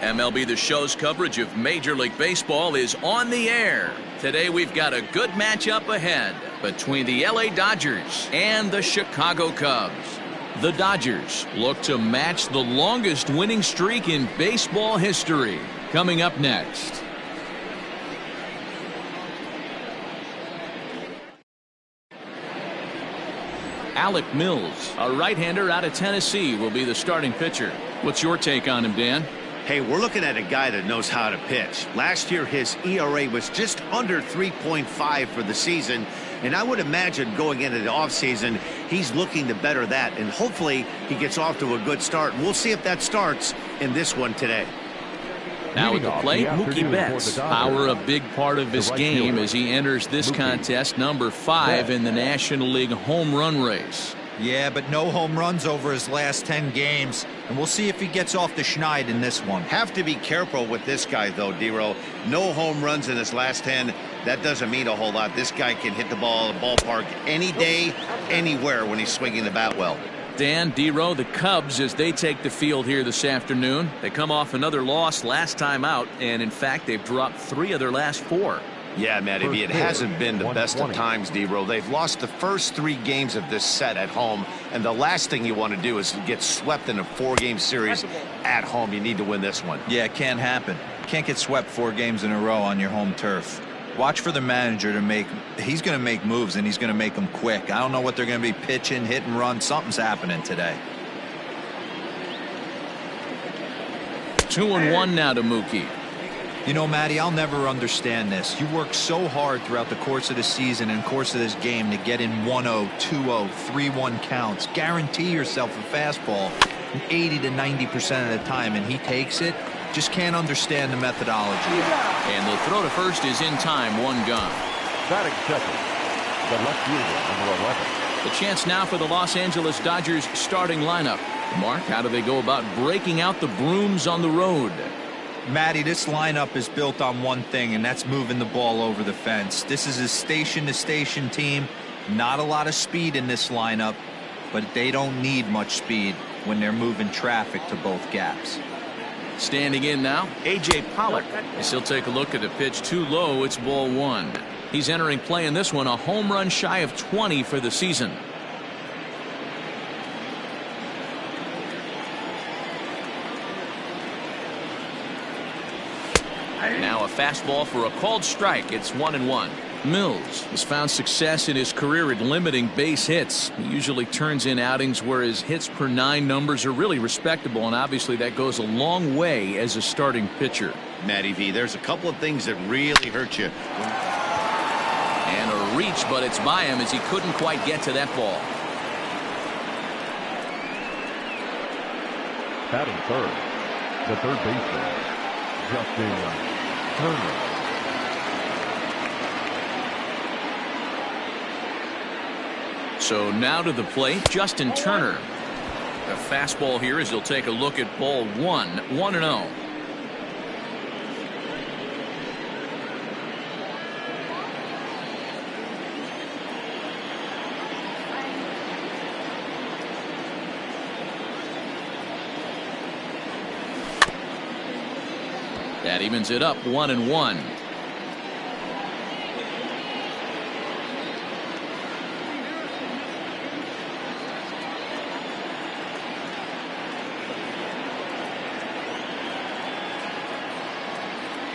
MLB The Show's coverage of Major League Baseball is on the air. Today we've got a good matchup ahead between the LA Dodgers and the Chicago Cubs. The Dodgers look to match the longest winning streak in baseball history. Coming up next. Alec Mills, a right-hander out of Tennessee, will be the starting pitcher. What's your take on him, Dan? Hey, we're looking at a guy that knows how to pitch. Last year, his ERA was just under 3.5 for the season, and I would imagine going into the offseason, he's looking to better that, and hopefully he gets off to a good start. We'll see if that starts in this one today. Now at the plate, Mookie Betts. Power a big part of his game as he enters this contest, number 5 in the National League home run race. Yeah, but no home runs over his last 10 games, and we'll see if he gets off the schneid in this one. Have to be careful with this guy, though, D-Row. No home runs in his last 10. That doesn't mean a whole lot. This guy can hit the ball in the ballpark any day, anywhere when he's swinging the bat well. Dan, D-Row, the Cubs, as they take the field here this afternoon. They come off another loss last time out, and in fact, they've dropped 3 of their last 4. Yeah, Matty, it hasn't been the best of times, D-Row. They've lost the first 3 games of this set at home, and the last thing you want to do is get swept in a 4-game series at home. You need to win this one. Yeah, it can't happen. Can't get swept 4 games in a row on your home turf. Watch for the manager to make. He's going to make moves, and he's going to make them quick. I don't know what they're going to be pitching, hit and run. Something's happening today. 2-1 now to Mookie. You know, Matty, I'll never understand this. You work so hard throughout the course of the season and course of this game to get in 1-0, 2-0, 3-1 counts. Guarantee yourself a fastball 80 to 90% of the time, and he takes it. Just can't understand the methodology. And the throw to first is in time, 1 gone. Batting second, the left fielder, number 11. The chance now for the Los Angeles Dodgers starting lineup. Mark, how do they go about breaking out the brooms on the road? Matty, this lineup is built on one thing, and that's moving the ball over the fence. This is a station-to-station team. Not a lot of speed in this lineup, but they don't need much speed when they're moving traffic to both gaps. Standing in now, A.J. Pollock. As he'll take a look at the pitch too low, it's ball 1. He's entering play in this one, a home run shy of 20 for the season. Now a fastball for a called strike. It's 1-1. Mills has found success in his career at limiting base hits. He usually turns in outings where his hits per 9 numbers are really respectable, and obviously that goes a long way as a starting pitcher. Matty V, there's a couple of things that really hurt you. And a reach, but it's by him as he couldn't quite get to that ball. Batting third, the third baseman, Justin Turner. So now to the plate, Justin Turner. The fastball here as he'll take a look at ball 1, 1-0. That evens it up, 1-1.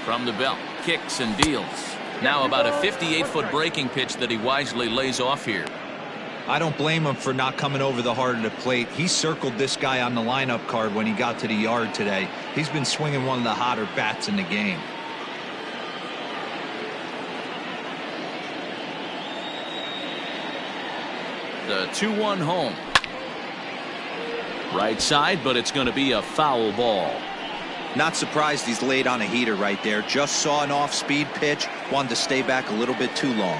From the belt, kicks and deals. Now about a 58-foot breaking pitch that he wisely lays off here. I don't blame him for not coming over the heart of the plate. He circled this guy on the lineup card when he got to the yard today. He's been swinging one of the hotter bats in the game. The 2-1 home. Right side, but it's going to be a foul ball. Not surprised he's laid on a heater right there. Just saw an off-speed pitch. Wanted to stay back a little bit too long.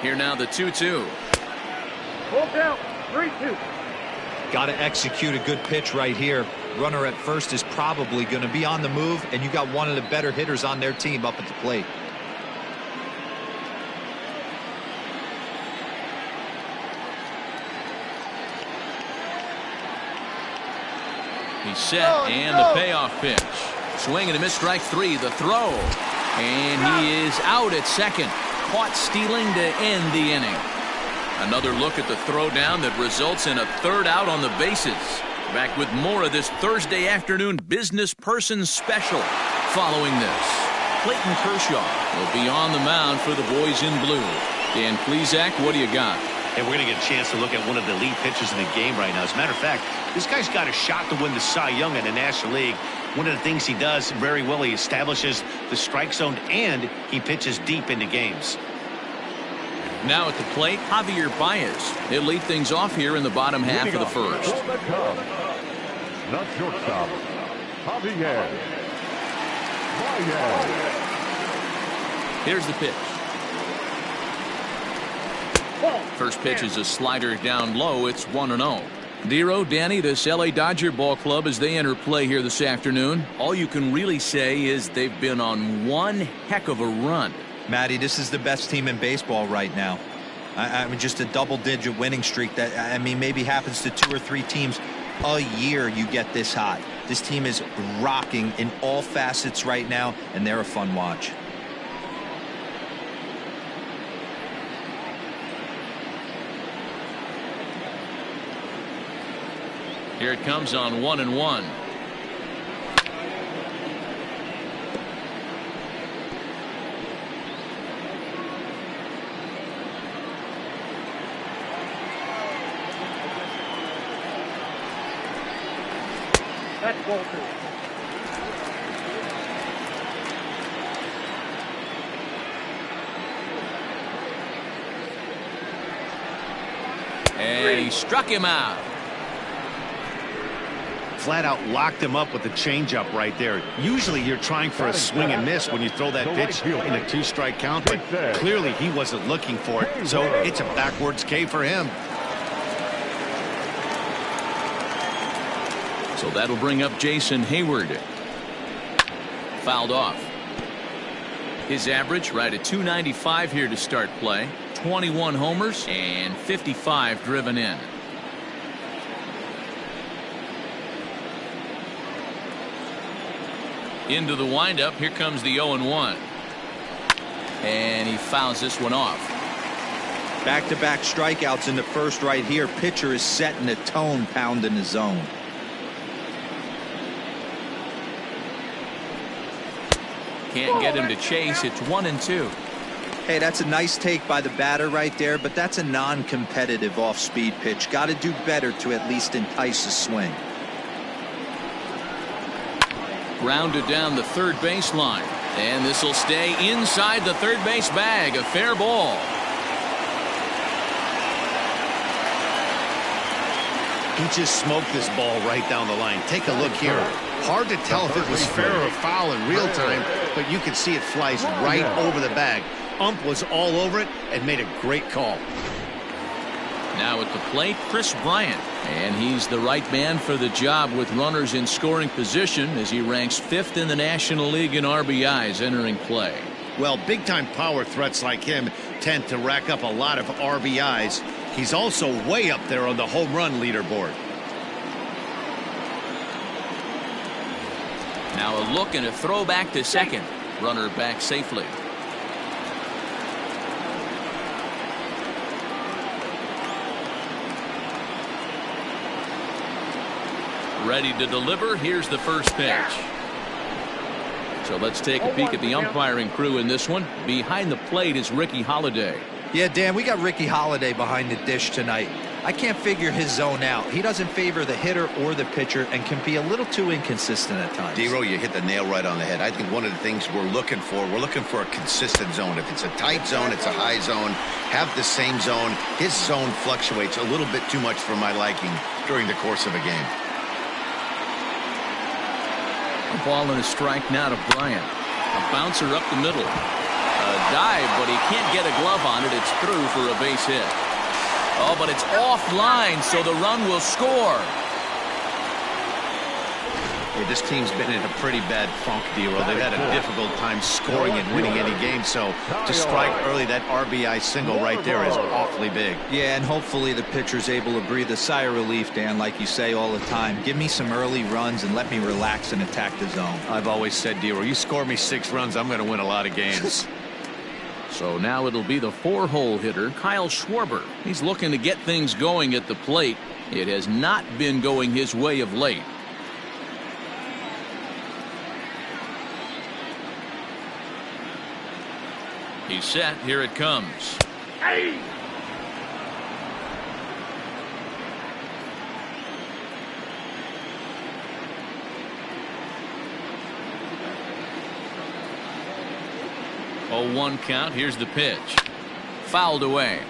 Here now the 2-2. Full count, 3-2. Got to execute a good pitch right here. Runner at first is probably going to be on the move, and you got one of the better hitters on their team up at the plate. He's set, and the payoff pitch. Swing and a miss, strike three. The throw. And he is out at second. Caught stealing to end the inning. Another look at the throwdown that results in a third out on the bases. Back with more of this Thursday afternoon business person special following this. Clayton Kershaw will be on the mound for the boys in blue. Dan Plesac, what do you got? And we're going to get a chance to look at one of the lead pitchers in the game right now. As a matter of fact, this guy's got a shot to win the Cy Young in the National League. One of the things he does very well, he establishes the strike zone and he pitches deep into games. Now at the plate, Javier Baez. He'll lead things off here in the bottom half of the first. Not shortstop, Javier Baez. Here's the pitch. First pitch is a slider down low. It's 1-0. Dero, Danny, this LA Dodger ball club as they enter play here this afternoon. All you can really say is they've been on one heck of a run. Matty, this is the best team in baseball right now. I mean, just a double-digit winning streak that, I mean, maybe happens to 2 or 3 teams a year you get this hot. This team is rocking in all facets right now, and they're a fun watch. Here it comes on 1-1. That's ball 2. And he struck him out. Flat out locked him up with the changeup right there. Usually you're trying for a swing and miss when you throw that pitch in a 2-strike count, but clearly he wasn't looking for it, so it's a backwards K for him. So that'll bring up Jason Hayward. Fouled off. His average right at .295 here to start play. 21 homers and 55 driven in. Into the windup. Here comes the 0-1. And he fouls this one off. Back-to-back strikeouts in the first right here. Pitcher is setting the tone, pounding the zone. Can't get him to chase. It's 1-2. Hey, that's a nice take by the batter right there, but that's a non-competitive off-speed pitch. Got to do better to at least entice a swing. Grounded down the third baseline. And this will stay inside the third base bag. A fair ball. He just smoked this ball right down the line. Take a look here. Hard to tell if it was fair or foul in real time, but you can see it flies right over the bag. Ump was all over it and made a great call. Now at the plate, Chris Bryant. And he's the right man for the job with runners in scoring position as he ranks 5th in the National League in RBIs entering play. Well, big-time power threats like him tend to rack up a lot of RBIs. He's also way up there on the home run leaderboard. Now a look and a throw back to second. Runner back safely. Ready to deliver. Here's the first pitch. So let's take a peek at the umpiring crew in this one. Behind the plate is Ricky Holiday. Yeah, Dan, we got Ricky Holiday behind the dish tonight. I can't figure his zone out. He doesn't favor the hitter or the pitcher and can be a little too inconsistent at times. Dero, you hit the nail right on the head. I think one of the things we're looking for a consistent zone. If it's a tight zone, it's a high zone. Have the same zone. His zone fluctuates a little bit too much for my liking during the course of a game. A ball and a strike now to Bryant. A bouncer up the middle. A dive, but he can't get a glove on it. It's through for a base hit. Oh, but it's offline, so the run will score. Hey, this team's been in a pretty bad funk, D-Roll. They've had a difficult time scoring and winning any game, so to strike early, that RBI single right there is awfully big. Yeah, and hopefully the pitcher's able to breathe a sigh of relief, Dan, like you say all the time. Give me some early runs and let me relax and attack the zone. I've always said, D-Roll, you score me 6 runs, I'm going to win a lot of games. So now it'll be the 4-hole hitter, Kyle Schwarber. He's looking to get things going at the plate. It has not been going his way of late. He's set. Here it comes. Hey! Oh, 1 count. Here's the pitch. Fouled away.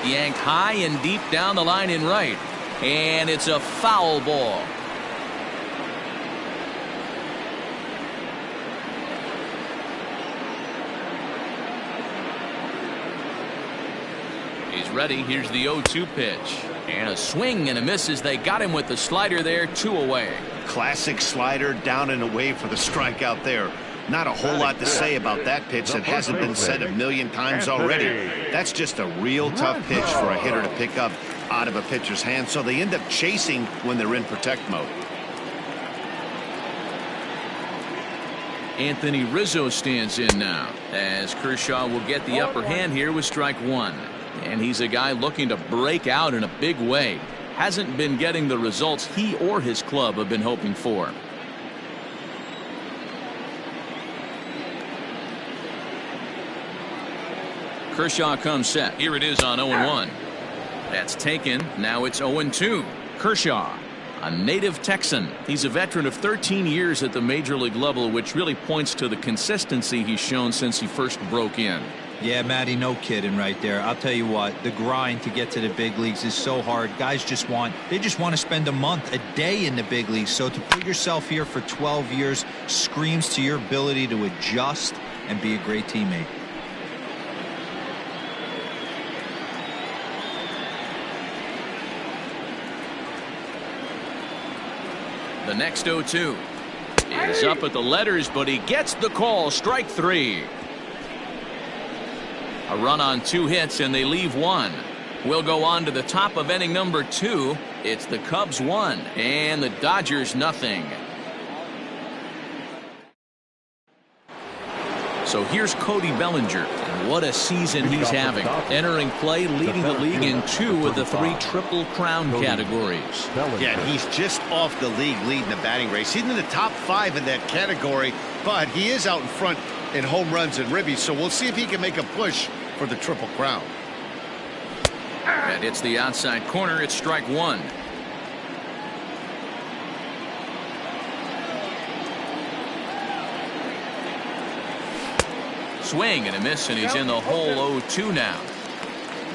Yanked high and deep down the line in right, and it's a foul ball. He's ready. Here's the 0-2 pitch, and a swing and a miss as they got him with the slider there. 2 away. Classic slider, down and away for the strikeout there. Not a whole lot to say about that pitch that hasn't been said a million times already. That's just a real tough pitch for a hitter to pick up out of a pitcher's hand, so they end up chasing when they're in protect mode. Anthony Rizzo stands in now as Kershaw will get the upper hand here with strike 1. And he's a guy looking to break out in a big way. Hasn't been getting the results he or his club have been hoping for. Kershaw comes set. Here it is on 0-1. That's taken. Now it's 0-2. Kershaw, a native Texan. He's a veteran of 13 years at the major league level, which really points to the consistency he's shown since he first broke in. Yeah, Matty, no kidding right there. I'll tell you what, the grind to get to the big leagues is so hard. Guys just want to spend a month, a day in the big leagues. So to put yourself here for 12 years screams to your ability to adjust and be a great teammate. The next 0-2 is up at the letters, but he gets the call. Strike 3. A run on 2 hits, and they leave 1. We'll go on to the top of inning number 2. It's the Cubs 1 and the Dodgers nothing. So here's Cody Bellinger, and what a season he's having. Entering play, leading the league in 2 of the 3 Triple Crown categories. Yeah, he's just off the league leading the batting race. He's in the top 5 in that category, but he is out in front in home runs and ribbies, so we'll see if he can make a push for the Triple Crown. And it's the outside corner. It's strike 1. Swing and a miss, and he's in the hole. 0-2 now.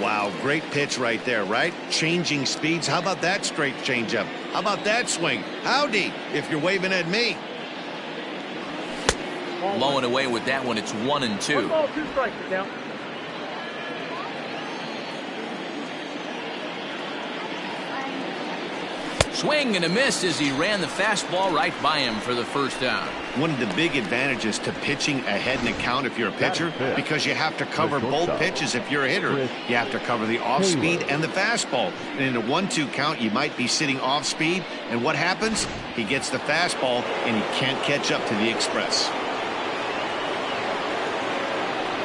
Wow, great pitch right there, right? Changing speeds. How about that straight changeup? How about that swing? Howdy, if you're waving at me. Low and away with that one. It's 1-2. 1 ball, 2 strikes now. Swing and a miss as he ran the fastball right by him for the first out. One of the big advantages to pitching ahead in the count if you're a pitcher, because you have to cover both pitches if you're a hitter. You have to cover the off speed and the fastball. And in a 1-2 count, you might be sitting off speed. And what happens? He gets the fastball and he can't catch up to the express.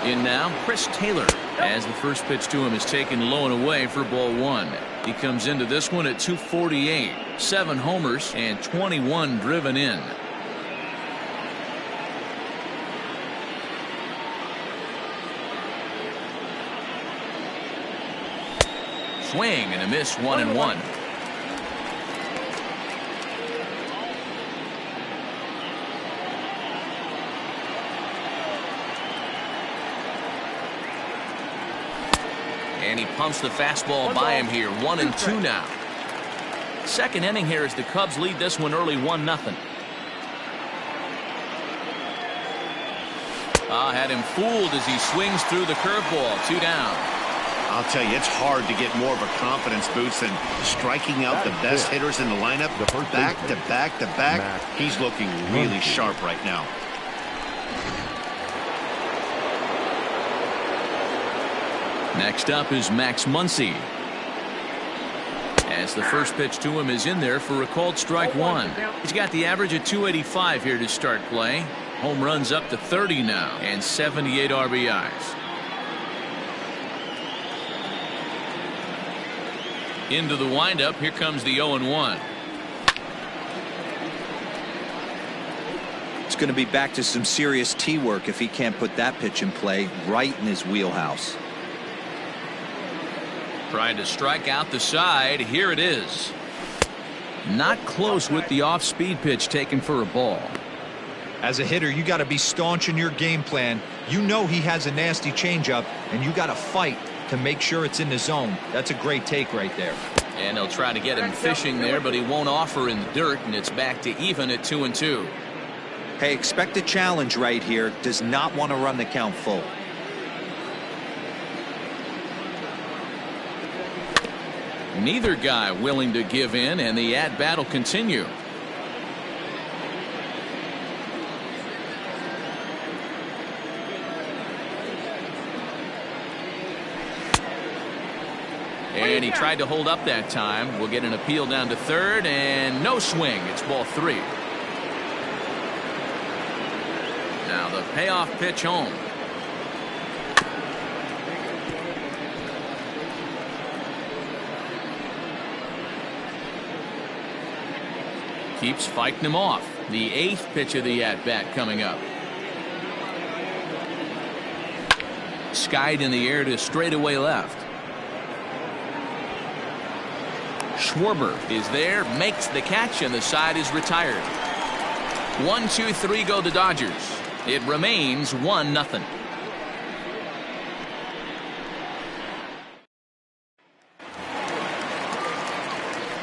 In now, Chris Taylor, as the first pitch to him is taken low and away for ball 1. He comes into this one at 248, 7 homers and 21 driven in. Swing and a miss. 1-1. And he pumps the fastball by him here. 1-2 now. Second inning here as the Cubs lead this one early 1-0. Had him fooled as he swings through the curveball. 2 down. I'll tell you, it's hard to get more of a confidence boost than striking out the best hitters in the lineup. Back to back to back. He's looking really sharp right now. Next up is Max Muncy. As the first pitch to him is in there for a called strike 1. He's got the average of 285 here to start play. Home runs up to 30 now and 78 RBIs. Into the windup. Here comes the 0-1. It's going to be back to some serious tee work if he can't put that pitch in play right in his wheelhouse. Trying to strike out the side. Here it is. Not close with the off-speed pitch taken for a ball. As a hitter, you got to be staunch in your game plan. You know he has a nasty changeup, and you got to fight to make sure it's in the zone. That's a great take right there. And they'll try to get him fishing there, but he won't offer in the dirt, and it's back to even at 2-2. Hey, expect a challenge right here. Does not want to run the count full. Neither guy willing to give in, and the at-bat will continue. And he tried to hold up that time. We'll get an appeal down to third, and no swing. It's ball 3. Now the payoff pitch home. Keeps fighting him off. The 8th pitch of the at-bat coming up. Skied in the air to straightaway left. Schwarber is there, makes the catch, and the side is retired. 1, 2, 3 go the Dodgers. It remains 1-0.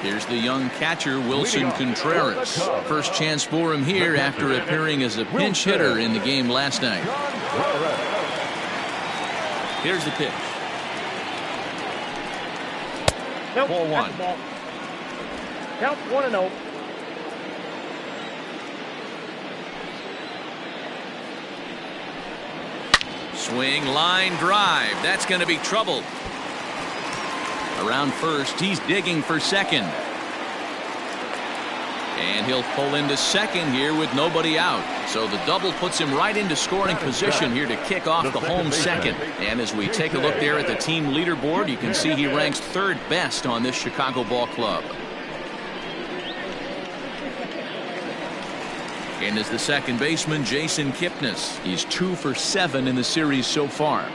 Here's the young catcher, Wilson Contreras. First chance for him here after appearing as a pinch hitter in the game last night. Here's the pitch. 4-1. Count 1-0. Swing, line drive. That's going to be trouble. Around first, he's digging for second. And he'll pull into second here with nobody out. So the double puts him right into scoring position here to kick off the home second. And as we take a look there at the team leaderboard, you can see he ranks 3rd best on this Chicago ball club. And as the second baseman, Jason Kipnis. He's 2 for 7 in the series so far.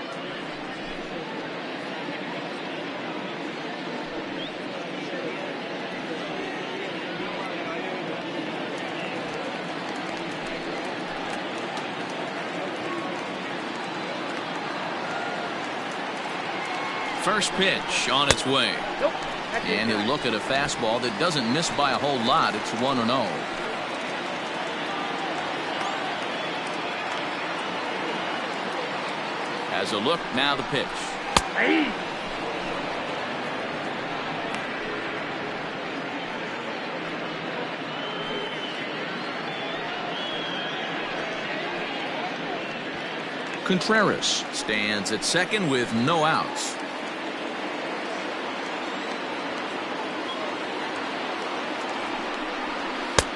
First pitch on its way. And he'll look at a fastball that doesn't miss by a whole lot. It's 1-0. Has a look, now the pitch. Contreras stands at second with no outs.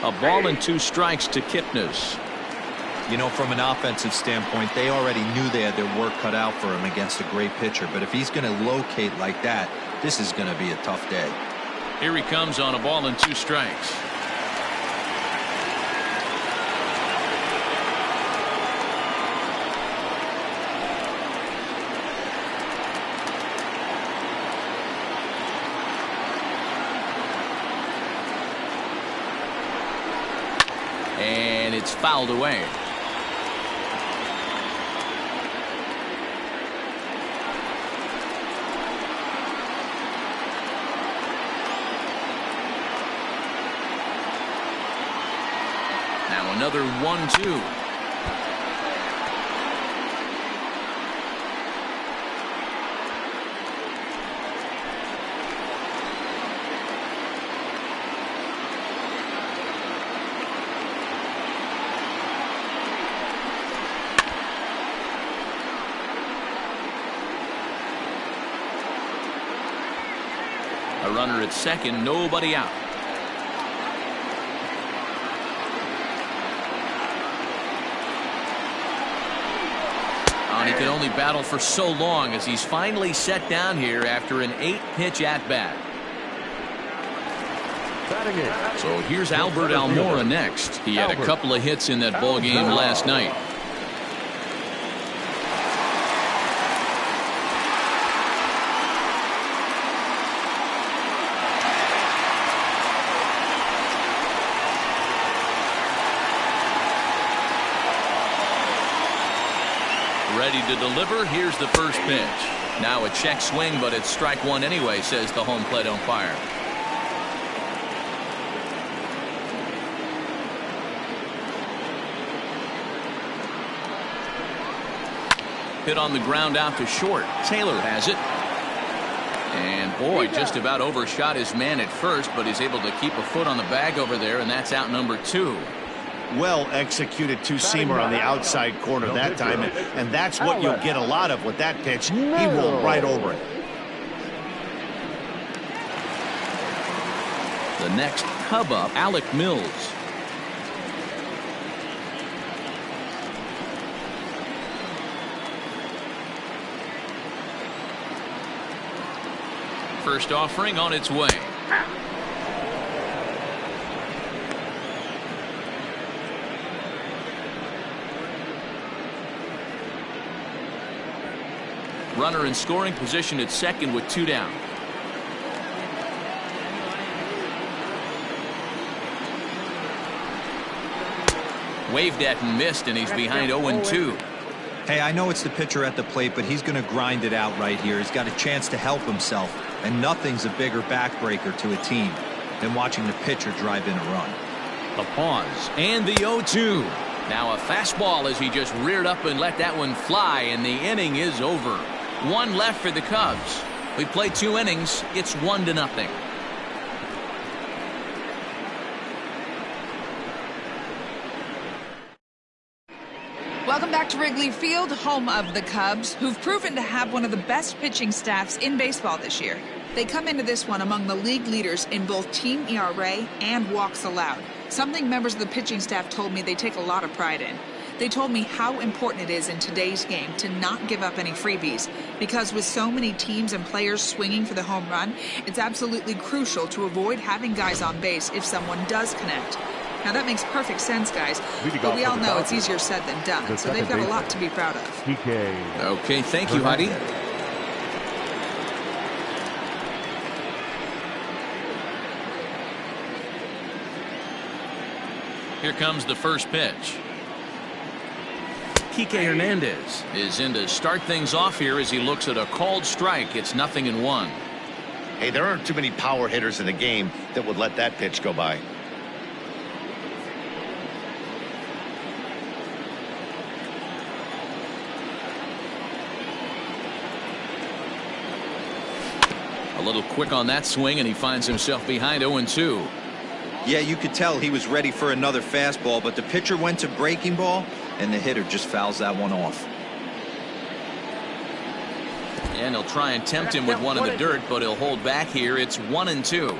A ball and 2 strikes to Kipnis. You know, from an offensive standpoint, they already knew they had their work cut out for him against a great pitcher. But if he's going to locate like that, this is going to be a tough day. Here he comes on a ball and 2 strikes. And it's fouled away. Now another 1-2. A runner at second, nobody out. And he could only battle for so long as he's finally set down here after an 8-pitch at-bat. So here's Albert Almora next. He had a couple of hits in that ball game last night. Ready to deliver. Here's the first pitch. Now a check swing, but it's strike one anyway, says the home plate umpire. Hit on the ground out to short. Taylor has it. And boy, just about overshot his man at first, but he's able to keep a foot on the bag over there, and that's out number 2. Well executed two-seamer on the outside corner that time, and that's what you'll get a lot of with that pitch. He rolled right over it. The next Cub up, Alec Mills. First offering on its way. Runner in scoring position at second with 2 down. Waved at and missed, and he's behind 0-2. Hey, I know it's the pitcher at the plate, but he's going to grind it out right here. He's got a chance to help himself, and nothing's a bigger backbreaker to a team than watching the pitcher drive in a run. A pause, and the 0-2. Now a fastball as he just reared up and let that one fly, and the inning is over. 1 left for the Cubs. We played 2 innings. It's 1-0. Welcome back to Wrigley Field, home of the Cubs, who've proven to have one of the best pitching staffs in baseball this year. They come into this one among the league leaders in both team ERA and walks allowed, something members of the pitching staff told me they take a lot of pride in. They told me how important it is in today's game to not give up any freebies, because with so many teams and players swinging for the home run, it's absolutely crucial to avoid having guys on base if someone does connect. Now that makes perfect sense, guys, but we all know it's easier said than done, so they've got a lot to be proud of. Okay, thank you, Heidi. Here comes the first pitch. Kike Hernandez is in to start things off here as he looks at a called strike. It's 0-1. Hey, there aren't too many power hitters in the game that would let that pitch go by. A little quick on that swing, and he finds himself behind 0-2. Yeah, you could tell he was ready for another fastball, but the pitcher went to breaking ball, and the hitter just fouls that one off. And he'll try and tempt him with one in the dirt, but he'll hold back here. It's 1-2.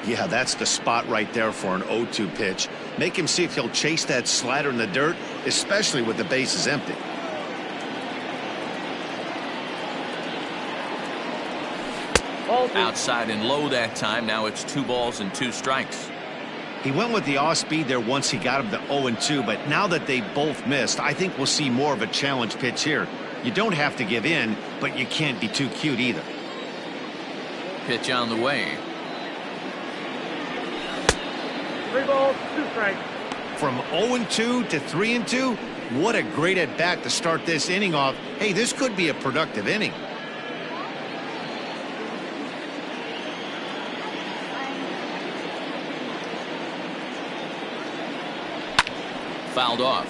Yeah, that's the spot right there for an 0-2 pitch. Make him see if he'll chase that slider in the dirt, especially with the bases empty. Outside and low that time. Now it's 2 balls and 2 strikes. He went with the off speed there once he got him to 0-2, but now that they both missed, I think we'll see more of a challenge pitch here. You don't have to give in, but you can't be too cute either. Pitch on the way. 3 balls, 2 strikes. From 0-2 to 3-2, what a great at bat to start this inning off. Hey, this could be a productive inning. fouled off.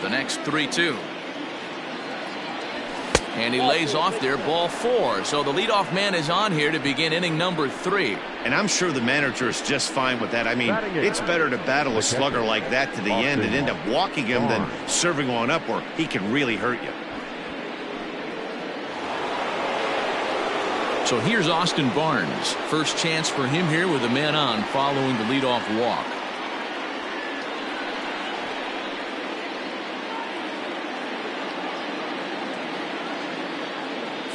The next 3-2. And he lays off there, ball 4. So the leadoff man is on here to begin inning number 3. And I'm sure the manager is just fine with that. I mean, it's better to battle a slugger like that to the end and end up walking him than serving one up where he can really hurt you. So here's Austin Barnes. First chance for him here with a man on following the leadoff walk.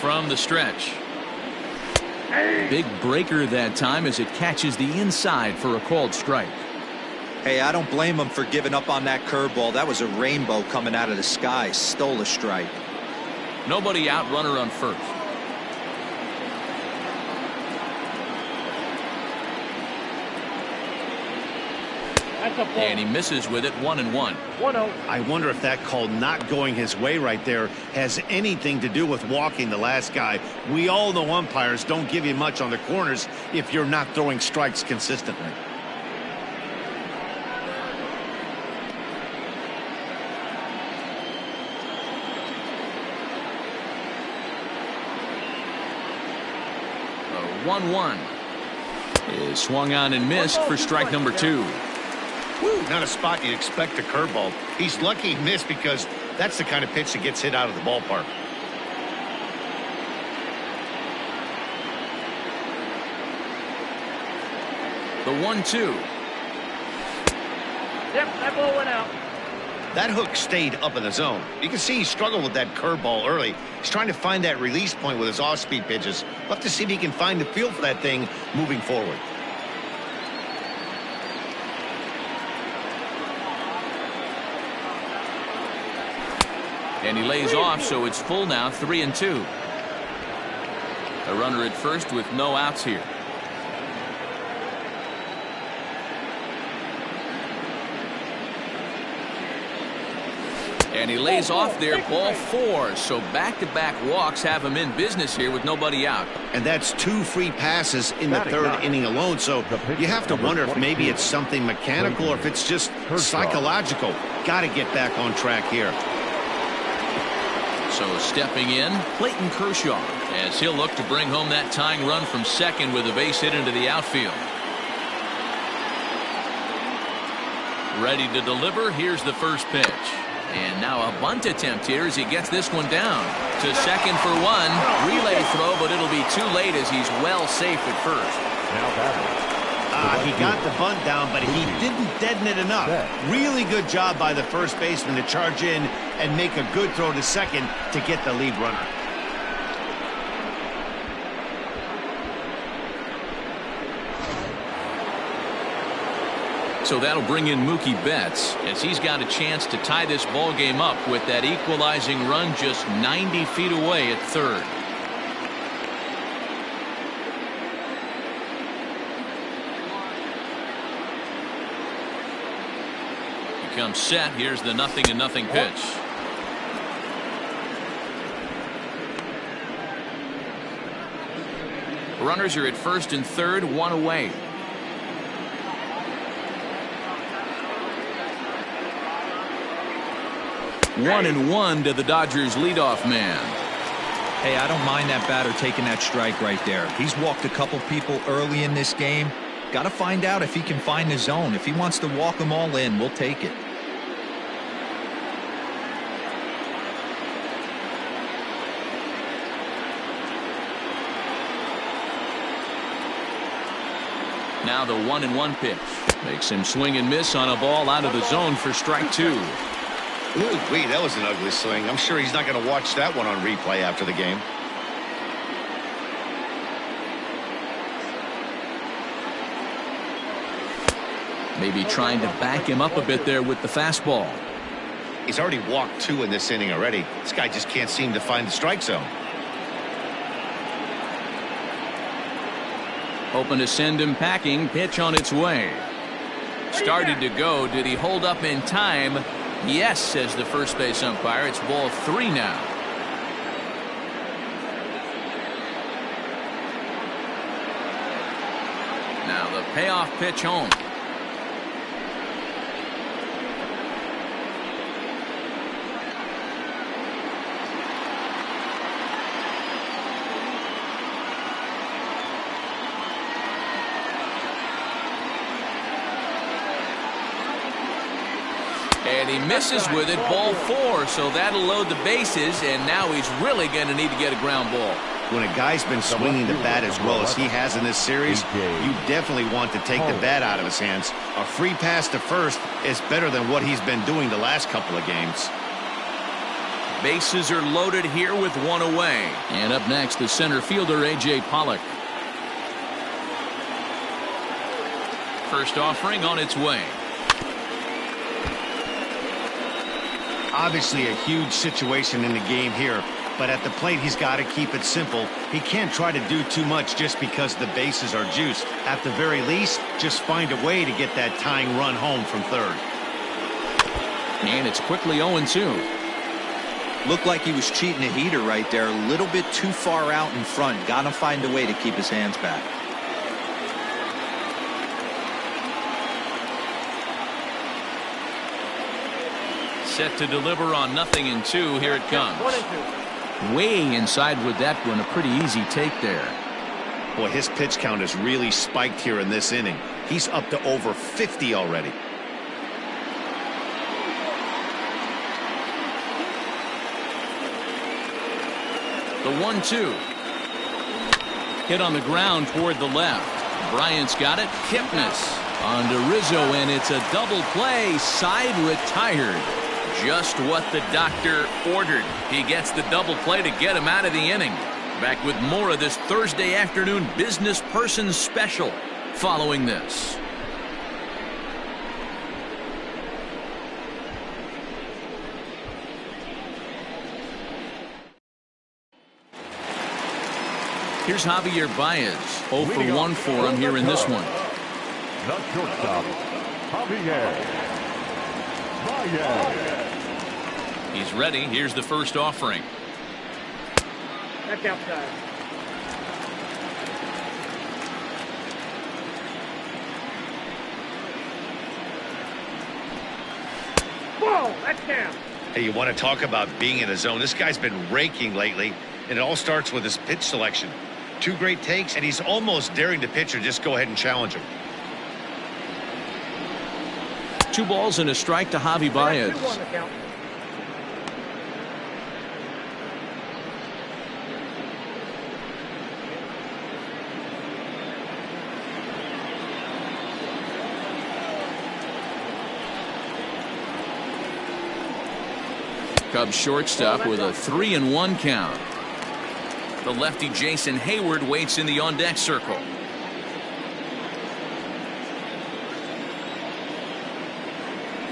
From the stretch. Big breaker that time as it catches the inside for a called strike. Hey, I don't blame him for giving up on that curveball. That was a rainbow coming out of the sky. Stole a strike. Nobody out, runner on first. And he misses with it, 1-1. 1-0. I wonder if that call not going his way right there has anything to do with walking the last guy. We all know umpires don't give you much on the corners if you're not throwing strikes consistently. A 1-1 is swung on and missed for strike number 2. Not a spot you'd expect a curveball. He's lucky he missed because that's the kind of pitch that gets hit out of the ballpark. The 1-2. Yep, that ball went out. That hook stayed up in the zone. You can see he struggled with that curveball early. He's trying to find that release point with his off-speed pitches. We'll have to see if he can find the feel for that thing moving forward. And he lays off, so it's full now, 3-2. A runner at first with no outs here. And he lays off there, ball 4. So back-to-back walks have him in business here with nobody out. And that's 2 free passes in the 3rd inning alone. So you have to wonder if maybe it's something mechanical or if it's just psychological. Got to get back on track here. So stepping in, Clayton Kershaw, as he'll look to bring home that tying run from second with a base hit into the outfield. Ready to deliver. Here's the first pitch. And now a bunt attempt here as he gets this one down. To second for 1. Relay throw, but it'll be too late as he's well safe at first. Now batting. He got the bunt down, but he didn't deaden it enough. Really good job by the first baseman to charge in and make a good throw to second to get the lead runner. So that'll bring in Mookie Betts as he's got a chance to tie this ball game up with that equalizing run just 90 feet away at third. He comes set. Here's the 0-0 pitch. Runners are at first and third, 1 away. 1-1 to the Dodgers leadoff man. Hey, I don't mind that batter taking that strike right there. He's walked a couple people early in this game. Got to find out if he can find the zone. If he wants to walk them all in, we'll take it. Now the 1-1 pitch makes him swing and miss on a ball out of the zone for strike 2. Ooh-wee, that was an ugly swing. I'm sure he's not going to watch that one on replay after the game. Maybe trying to back him up a bit there with the fastball. He's already walked 2 in this inning already. This guy just can't seem to find the strike zone. Hoping to send him packing. Pitch on its way. Started to go. Did he hold up in time? Yes, says the first base umpire. It's ball 3 now. Payoff pitch home. And he misses with it, ball 4, so that'll load the bases, and now he's really going to need to get a ground ball. When a guy's been swinging the bat as well as he has in this series, you definitely want to take the bat out of his hands. A free pass to first is better than what he's been doing the last couple of games. Bases are loaded here with 1 away. And up next, the center fielder, A.J. Pollock. First offering on its way. Obviously a huge situation in the game here, but at the plate he's got to keep it simple. He can't try to do too much just because the bases are juiced. At the very least, just find a way to get that tying run home from third. And it's quickly 0-2. Looked like he was cheating a heater right there, a little bit too far out in front. Got to find a way to keep his hands back. Set to deliver on 0-2. Here it comes. 1-2. Way inside with that one. A pretty easy take there. Boy, his pitch count has really spiked here in this inning. He's up to over 50 already. The 1-2. Hit on the ground toward the left. Bryant's got it. Kipnis on to Rizzo, and it's a double play. Side retired. Just what the doctor ordered. He gets the double play to get him out of the inning. Back with more of this Thursday afternoon business person special following this. Here's Javier Baez. 0 for 1 for him here in this one. The shortstop, Javier Baez. He's ready. Here's the first offering. That's outside. Whoa, that's down. Hey, you want to talk about being in a zone? This guy's been raking lately, and it all starts with his pitch selection. 2 great takes, and he's almost daring the pitcher just go ahead and challenge him. 2 balls and a strike to Javi Baez. 2-1 the count. Cubs shortstop with a 3-1 count. The lefty Jason Hayward waits in the on-deck circle.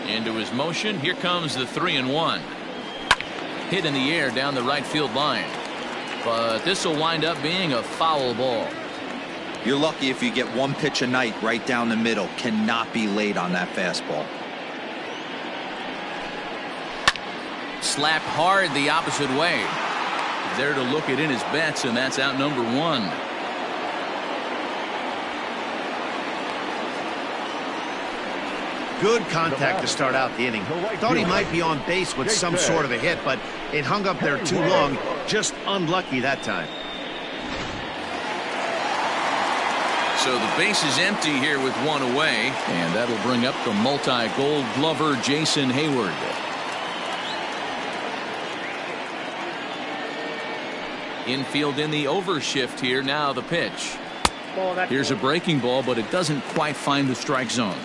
Into his motion. Here comes the 3-1. Hit in the air down the right field line. But this will wind up being a foul ball. You're lucky if you get 1 pitch a night right down the middle. Cannot be late on that fastball. Slapped hard the opposite way. There to look it in his bets, and that's out number 1. Good contact to start out the inning. Thought he might be on base with some sort of a hit, but it hung up there too long. Just unlucky that time. So the base is empty here with 1 away, and that'll bring up the multi-gold glover Jason Hayward. Infield in the overshift here. Now the pitch. Here's a breaking ball, but it doesn't quite find the strike zone.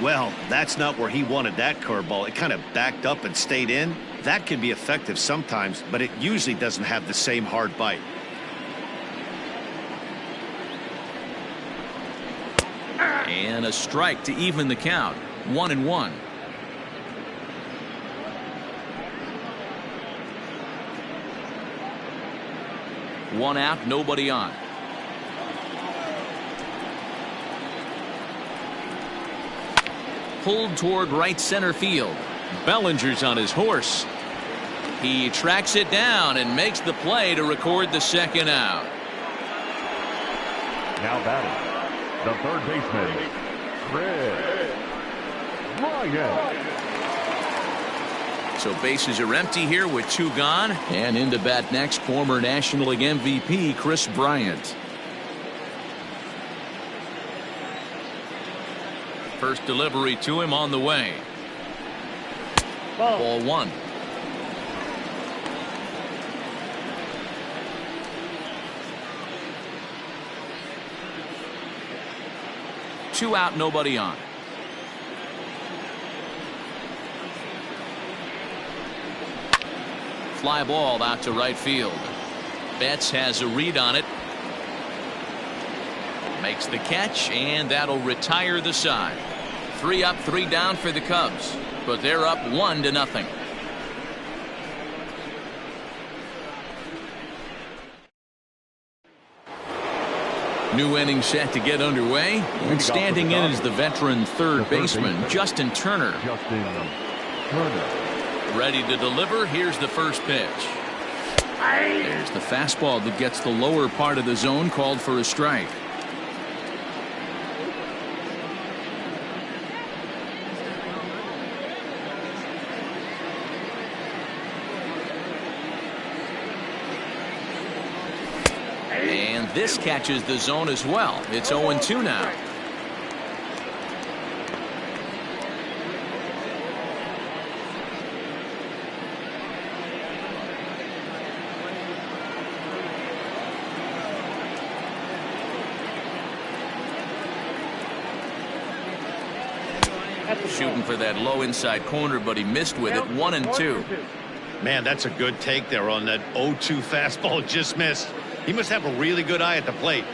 Well, that's not where he wanted that curveball. It kind of backed up and stayed in. That can be effective sometimes, but it usually doesn't have the same hard bite. And a strike to even the count. 1-1. One out, nobody on. Pulled toward right center field. Bellinger's on his horse. He tracks it down and makes the play to record the second out. Now batting, the third baseman, Chris Bryant. So bases are empty here with 2 gone. And into bat next, former National League MVP Chris Bryant. First delivery to him on the way. Ball 1. Two out, nobody on. Fly ball out to right field. Betts has a read on it. Makes the catch, and that'll retire the side. 3 up, 3 down for the Cubs, but they're up 1-0. New inning set to get underway, and standing in is the veteran third baseman Justin Turner. Ready to deliver. Here's the first pitch. There's the fastball that gets the lower part of the zone, called for a strike. And this catches the zone as well. It's 0-2 now. Shooting for that low inside corner, but he missed with it. 1-2. Man, that's a good take there on that 0-2 fastball. Just missed. He must have a really good eye at the plate.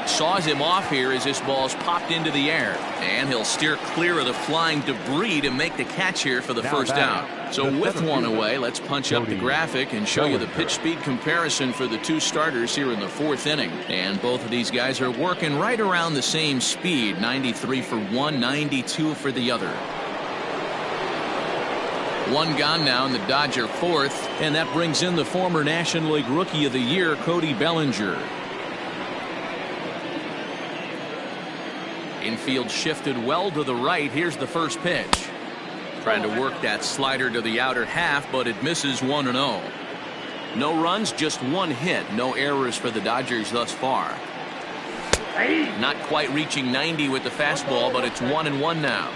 Saws him off here as this ball's popped into the air, and he'll steer clear of the flying debris to make the catch here for the first out. So with 1 away, let's punch up the graphic and show you the pitch speed comparison for the 2 starters here in the 4th inning. And both of these guys are working right around the same speed. 93 for one, 92 for the other. 1 gone now in the Dodger 4th, and that brings in the former National League Rookie of the Year, Cody Bellinger. Infield shifted well to the right. Here's the first pitch. Trying to work that slider to the outer half, but it misses 1-0. No runs, just 1 hit. No errors for the Dodgers thus far. Not quite reaching 90 with the fastball, but it's 1-1 now.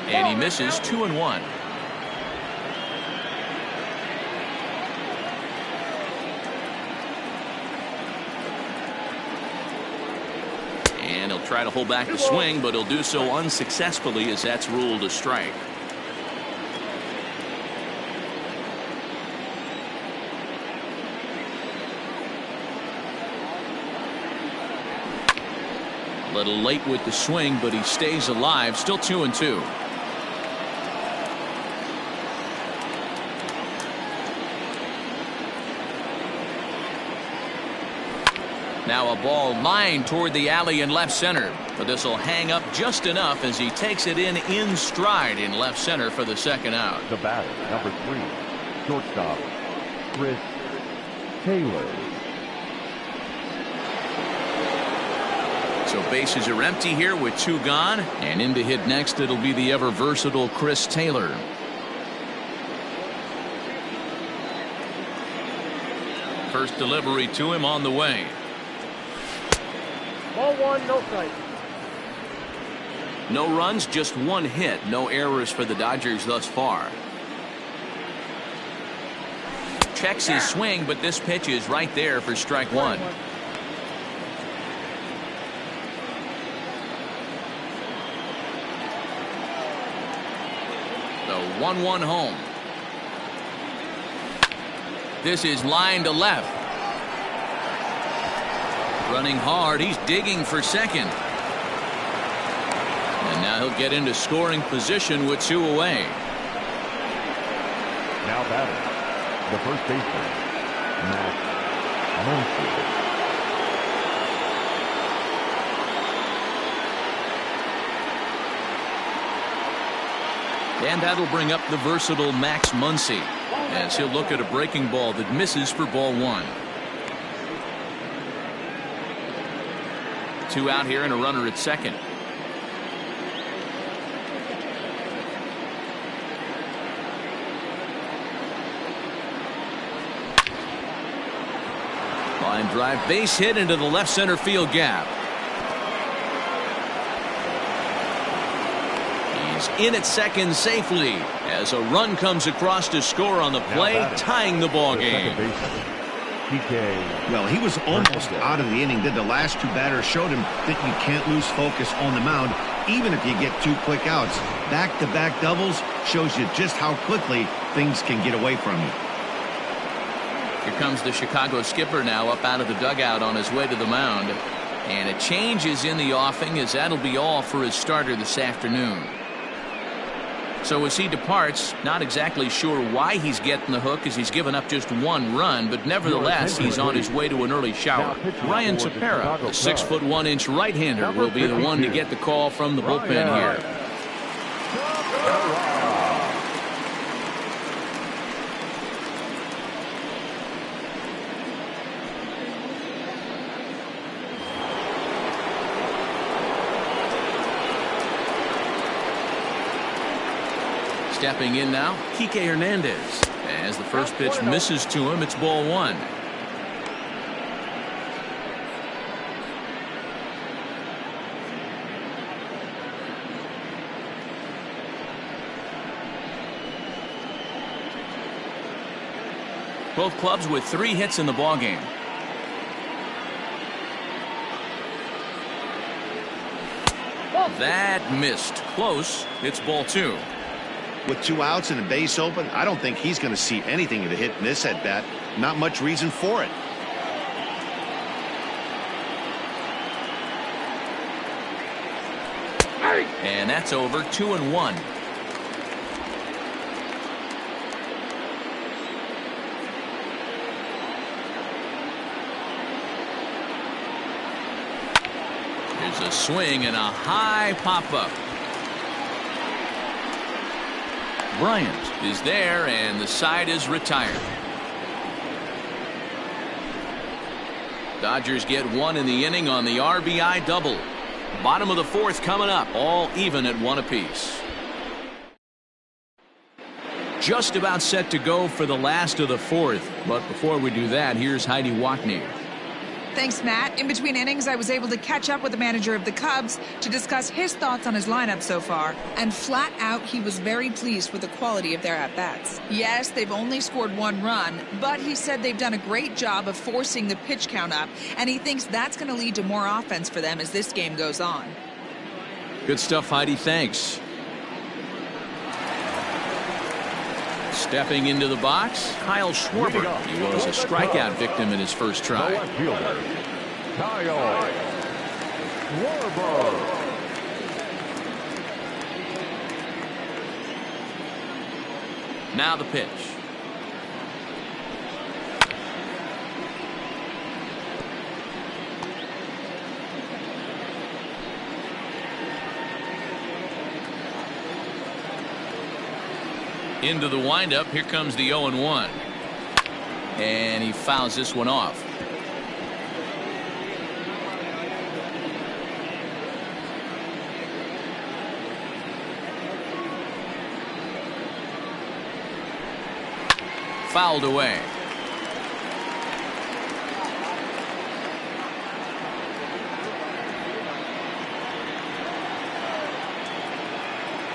And he misses. 2-1. And he'll try to hold back the swing, but he'll do so unsuccessfully as that's ruled a strike. A little late with the swing, but he stays alive. Still 2-2. Now a ball lined toward the alley in left center, but this will hang up just enough as he takes it in stride in left center for the 2nd out. The batter, number 3, shortstop, Chris Taylor. So bases are empty here with 2 gone, and in to hit next it'll be the ever versatile Chris Taylor. First delivery to him on the way. Ball 1, no strike. No runs, just 1 hit. No errors for the Dodgers thus far. Checks his swing, but this pitch is right there for strike 1. The 1-1 home. This is line to left. Running hard, he's digging for second. And now he'll get into scoring position with 2 away. Now batting, the first baseman, Matt Muncy. And that'll bring up the versatile Max Muncy as he'll look at a breaking ball that misses for ball 1. 2 out here and a runner at second. Line drive, base hit into the left center field gap. He's in at second safely as a run comes across to score on the play, tying the ball game. Well, he was almost out of the inning. Did the last 2 batters showed him that you can't lose focus on the mound, even if you get 2 quick outs. Back-to-back doubles shows you just how quickly things can get away from you. Here comes the Chicago skipper now up out of the dugout on his way to the mound. And a change is in the offing, as that'll be all for his starter this afternoon. So as he departs, not exactly sure why he's getting the hook, as he's given up just 1 run, but nevertheless he's on his way to an early shower. Ryan Tepera, the 6'1" right-hander, will be the one to get the call from the bullpen here. Stepping in now, Kike Hernandez. As the first pitch misses to him, it's ball 1. Both clubs with 3 hits in the ballgame. That missed. Close. It's ball 2. With 2 outs and a base open, I don't think he's going to see anything of a hit in this at-bat. Not much reason for it. And that's over. 2-1. There's a swing and a high pop-up. Bryant is there, and the side is retired. Dodgers get 1 in the inning on the RBI double. Bottom of the 4th coming up, all even at 1 apiece. Just about set to go for the last of the 4th, but before we do that, here's Heidi Watney. Thanks, Matt. In between innings, I was able to catch up with the manager of the Cubs to discuss his thoughts on his lineup so far. And flat out, he was very pleased with the quality of their at-bats. Yes, they've only scored 1 run, but he said they've done a great job of forcing the pitch count up, and he thinks that's going to lead to more offense for them as this game goes on. Good stuff, Heidi. Thanks. Stepping into the box, Kyle Schwarber. He was a strikeout victim in his first try. Kyle Schwarber. Now the pitch. Into the windup. Here comes the 0-1. And he fouls this one off. Fouled away.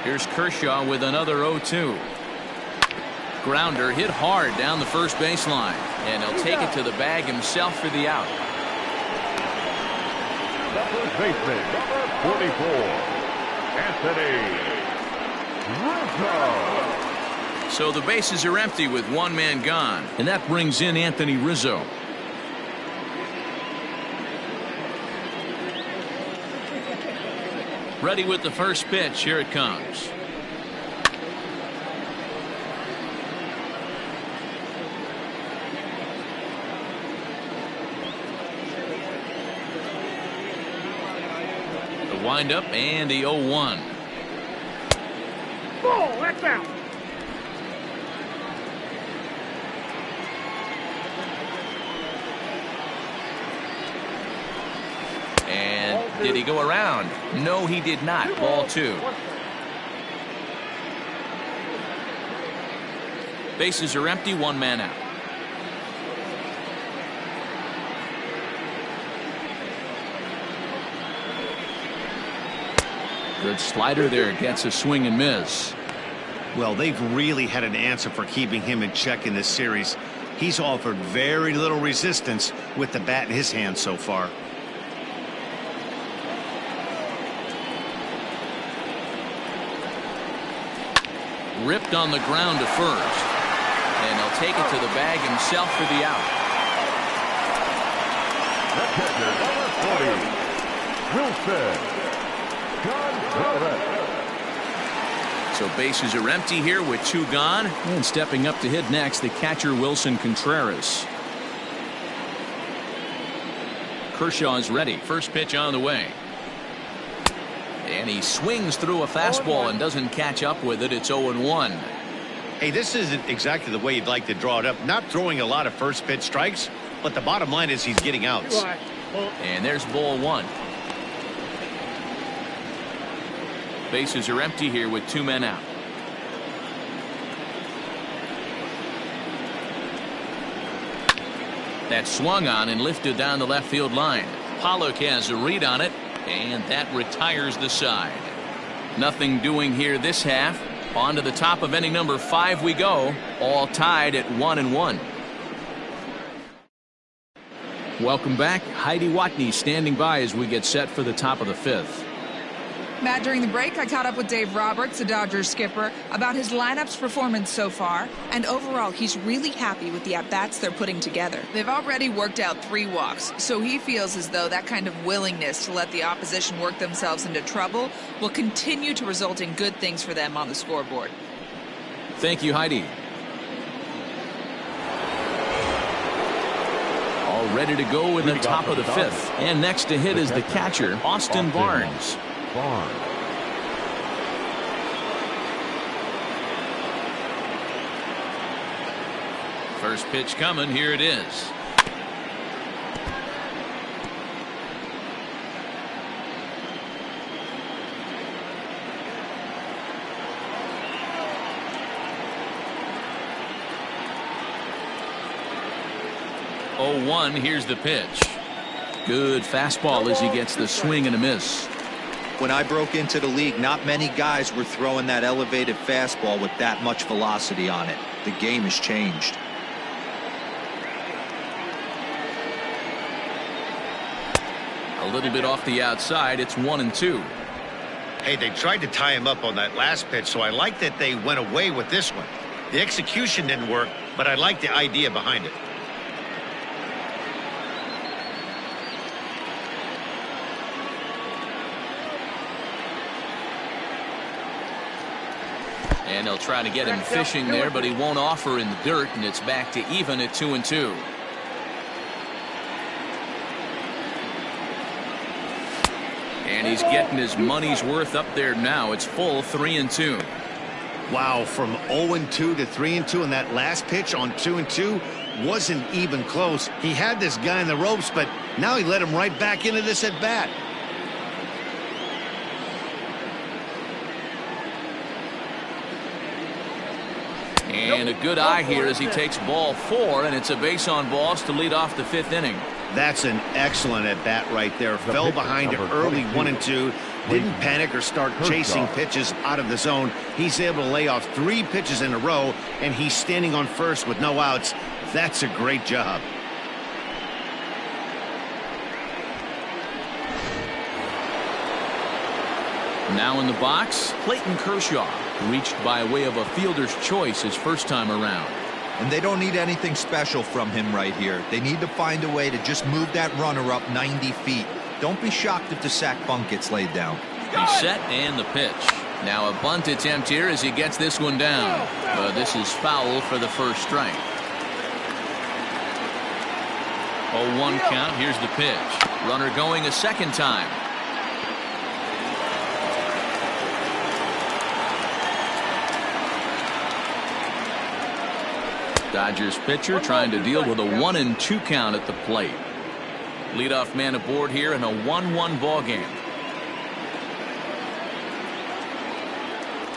Here's Kershaw with another 0-2. Grounder hit hard down the first baseline, and he'll take it to the bag himself for the out. The first baseman, number 44, Anthony Rizzo. So the bases are empty with 1 man gone, and that brings in Anthony Rizzo. Ready with the first pitch. Here it comes. The windup and the 0-1. Ball, that's That's out. And did he go around? No, he did not. Ball 2. Bases are empty, 1 man out. Good slider there, gets a swing and miss. Well, they've really had an answer for keeping him in check in this series. He's offered very little resistance with the bat in his hand so far. Ripped on the ground to first. And he'll take it to the bag himself for the out. The catcher, number 40, Wilson. So bases are empty here with 2 gone. And stepping up to hit next, the catcher Wilson Contreras. Kershaw's ready. First pitch on the way. And he swings through a fastball and doesn't catch up with it. It's 0-1. Hey, this isn't exactly the way you'd like to draw it up. Not throwing a lot of first pitch strikes, but the bottom line is he's getting outs. And there's ball 1. Bases are empty here with 2 men out. That swung on and lifted down the left field line. Pollock has a read on it, and that retires the side. Nothing doing here this half. On to the top of inning number 5 we go, all tied at 1-1. Welcome back. Heidi Watney standing by as we get set for the top of the 5th. Matt, during the break, I caught up with Dave Roberts, the Dodgers skipper, about his lineup's performance so far, and overall, he's really happy with the at-bats they're putting together. They've already worked out 3 walks, so he feels as though that kind of willingness to let the opposition work themselves into trouble will continue to result in good things for them on the scoreboard. Thank you, Heidi. All ready to go in the top of the 5th. And next to hit is the catcher, Austin Barnes. First pitch coming. Here it is. Oh, 1. Here's the pitch. Good fastball as he gets the swing and a miss. When I broke into the league, not many guys were throwing that elevated fastball with that much velocity on it. The game has changed. A little bit off the outside. It's 1-2. Hey, they tried to tie him up on that last pitch, so I like that they went away with this one. The execution didn't work, but I like the idea behind it. And they'll try to get him fishing there, but he won't offer in the dirt, and it's back to even at 2-2. And he's getting his money's worth up there now. It's full 3-2. Wow, from 0-2 to 3-2 in that last pitch on 2-2 wasn't even close. He had this guy in the ropes, but now he let him right back into this at bat. And a good eye here as he takes ball 4, and it's a base on balls to lead off the 5th inning. That's an excellent at bat right there. Fell behind it early 1-2. Didn't panic or start chasing pitches out of the zone. He's able to lay off 3 pitches in a row, and he's standing on first with no outs. That's a great job. Now in the box, Clayton Kershaw, reached by way of a fielder's choice his first time around. And they don't need anything special from him right here. They need to find a way to just move that runner up 90 feet. Don't be shocked if the sac bunt gets laid down. He's set and the pitch. Now a bunt attempt here as he gets this one down. But this is foul for the first strike. 0-1 count. Here's the pitch. Runner going a second time. Dodgers pitcher trying to deal with a 1-2 count at the plate. Leadoff man aboard here in a 1-1 ball game.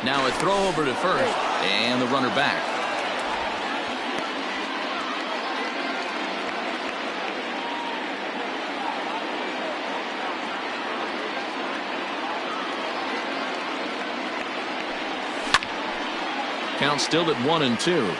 Now a throw over to first, and the runner back. Count still at 1-2.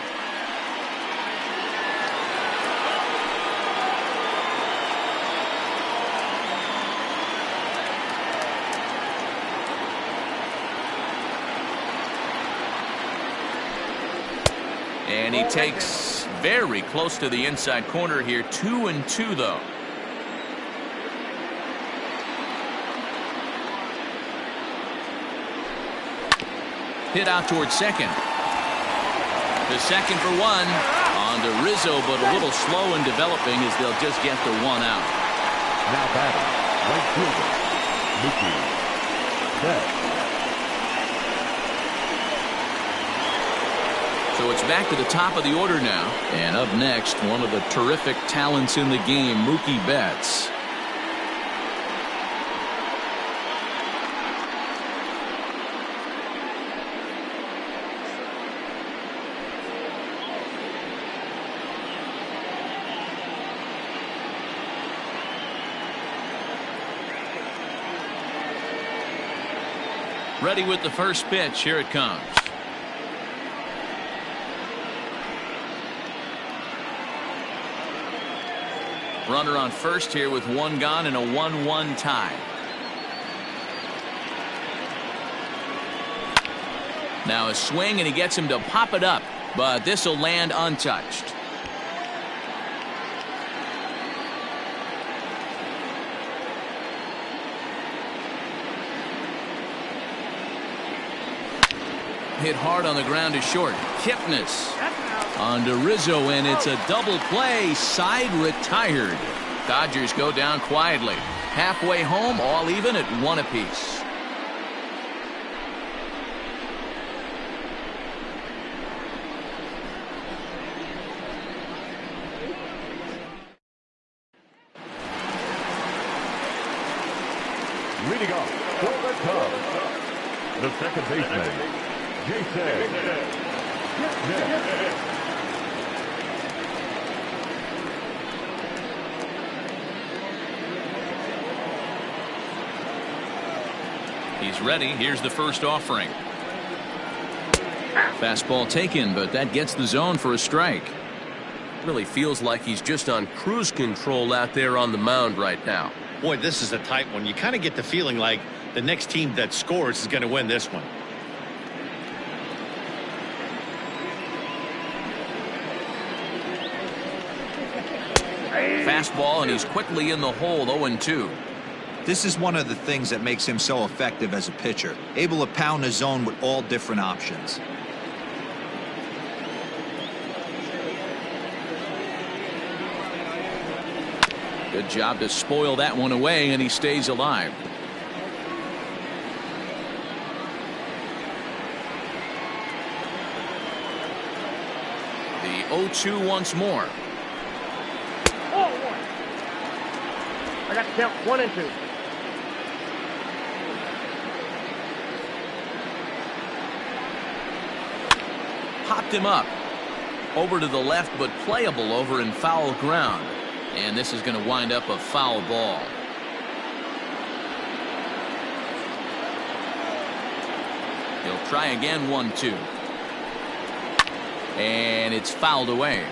And he takes very close to the inside corner here. 2-2 though. Hit out towards second. The second for one on to Rizzo, but a little slow in developing as they'll just get the one out. Now batting, right fielder, Mookie Betts. So it's back to the top of the order now. And up next, one of the terrific talents in the game, Mookie Betts. Ready with the first pitch. Here it comes. Runner on first here with one gone and a 1-1 tie. Now a swing and he gets him to pop it up, but this will land untouched. Hit hard on the ground to short. Kipnis on to Rizzo, and it's a double play. Side retired. Dodgers go down quietly. Halfway home, all even at 1 apiece. Leading off for the Cubs, the second baseman, CHC Game. He's ready. Here's the first offering. Fastball taken, but that gets the zone for a strike. Really feels like he's just on cruise control out there on the mound right now. Boy, this is a tight one. You kind of get the feeling like the next team that scores is going to win this one. Fastball, and he's quickly in the hole. 0-2. This is one of the things that makes him so effective as a pitcher, able to pound the zone with all different options. Good job to spoil that one away, and he stays alive. The 0-2 once more. I got to count 1 and 2. Popped him up. Over to the left, but playable over in foul ground. And this is going to wind up a foul ball. He'll try again. 1-2. And it's fouled away.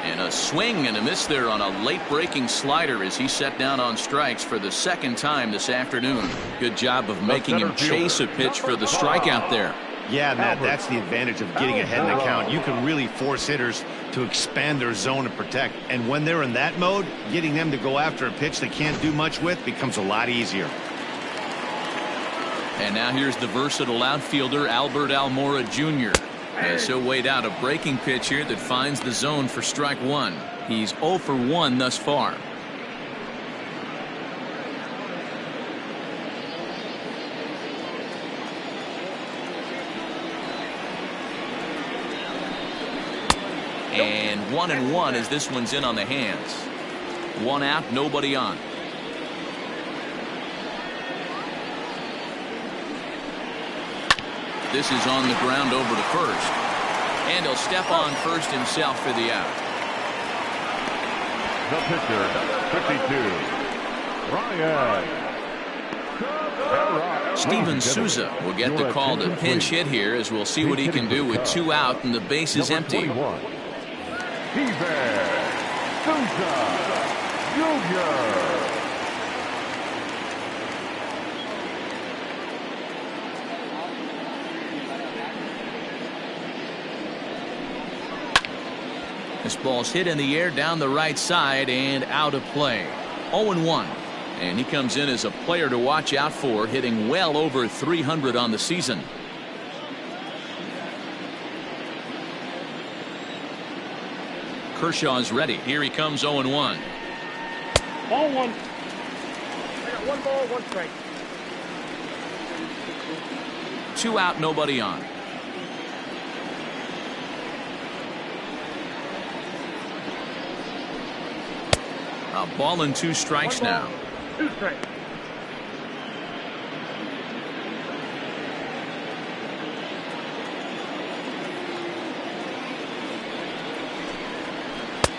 And a swing and a miss there on a late breaking slider as he set down on strikes for the second time this afternoon. Good job of making him chase a pitch for the strikeout there. Yeah, Matt, that's the advantage of getting ahead in the count. You can really force hitters to expand their zone and protect. And when they're in that mode, getting them to go after a pitch they can't do much with becomes a lot easier. And now here's the versatile outfielder Albert Almora Jr. As he'll wait out a breaking pitch here that finds the zone for strike 1. He's 0 for 1 thus far. And 1-1 as this one's in on the hands. 1 out, nobody on. This is on the ground over to first. And he'll step on first himself for the out. The pitcher, number 52, Ryan. Steven Souza will get the call to pinch hit here, as we'll see what he can do with 2 out and the base is empty. Steven Souza Jr. This ball's hit in the air down the right side and out of play. 0-1. And he comes in as a player to watch out for, hitting well over 300 on the season. Kershaw's ready. Here he comes. 0-1. Ball 1. I got 1 ball, 1 strike. 2 out, nobody on. A ball and 2 strikes now. 2 strikes.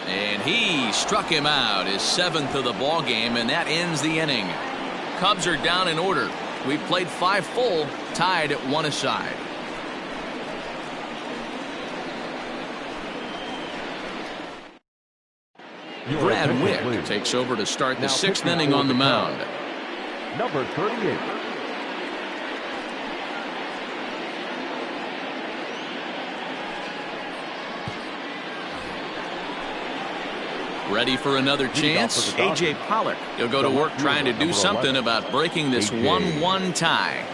And he struck him out, his 7th of the ball game, and that ends the inning. Cubs are down in order. We've played 5 full, tied at 1 aside. Brad Wick takes over to start the 6th inning on the mound. Number 38. Ready for another chance? A.J. Pollock. He'll go to work trying to do something about breaking this 1-1 tie.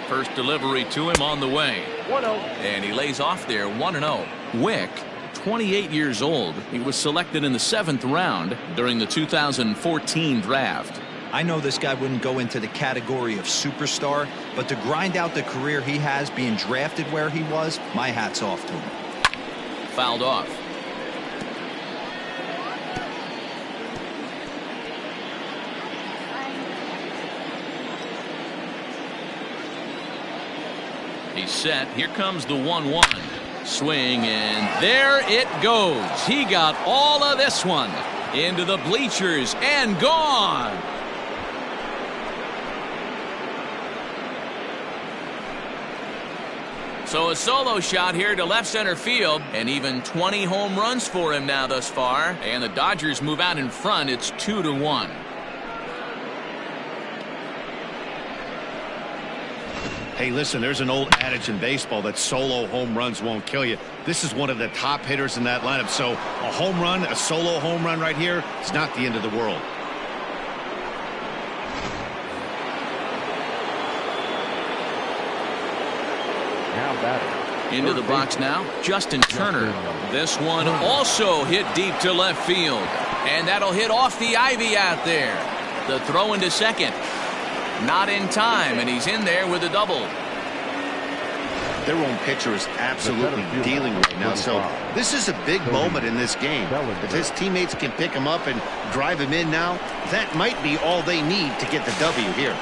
First delivery to him on the way. 1-0. And he lays off there. 1-0. Wick, 28 years old. He was selected in the 7th round during the 2014 draft. I know this guy wouldn't go into the category of superstar, but to grind out the career he has being drafted where he was, my hat's off to him. Fouled off. He's set. Here comes the 1-1. Swing, and there it goes. He got all of this one into the bleachers and gone. So a solo shot here to left center field, and even 20 home runs for him now thus far. And the Dodgers move out in front. It's 2-1. Hey, listen, there's an old adage in baseball that solo home runs won't kill you. This is one of the top hitters in that lineup. So a home run, a solo home run right here, it's not the end of the world. Into the box now, Justin Turner. This one also hit deep to left field. And that'll hit off the ivy out there. The throw into second. Not in time, and he's in there with a double. Their own pitcher is absolutely dealing right now. So this is a big moment in this game. If his teammates can pick him up and drive him in now, that might be all they need to get the W here.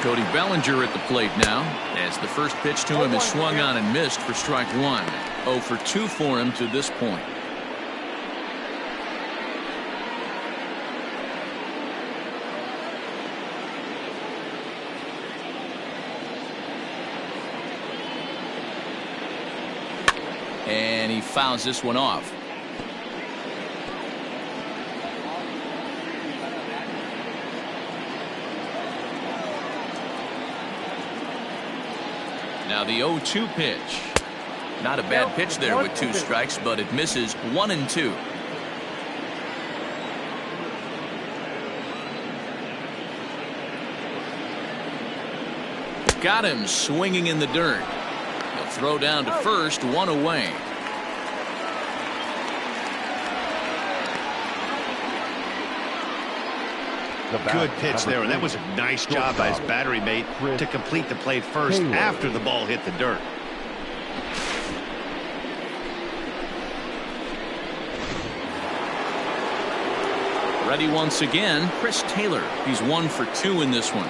Cody Bellinger at the plate now, as the first pitch to him is swung on and missed for strike 1. 0 for 2 for him to this point. And he fouls this one off. Now the 0-2 pitch. Not a bad pitch there with 2 strikes, but it misses 1-2. Got him swinging in the dirt. Throw down to first, one away. Good pitch there, and that was a nice job by his battery mate to complete the play first after the ball hit the dirt. Ready once again, Chris Taylor. He's 1 for 2 in this one.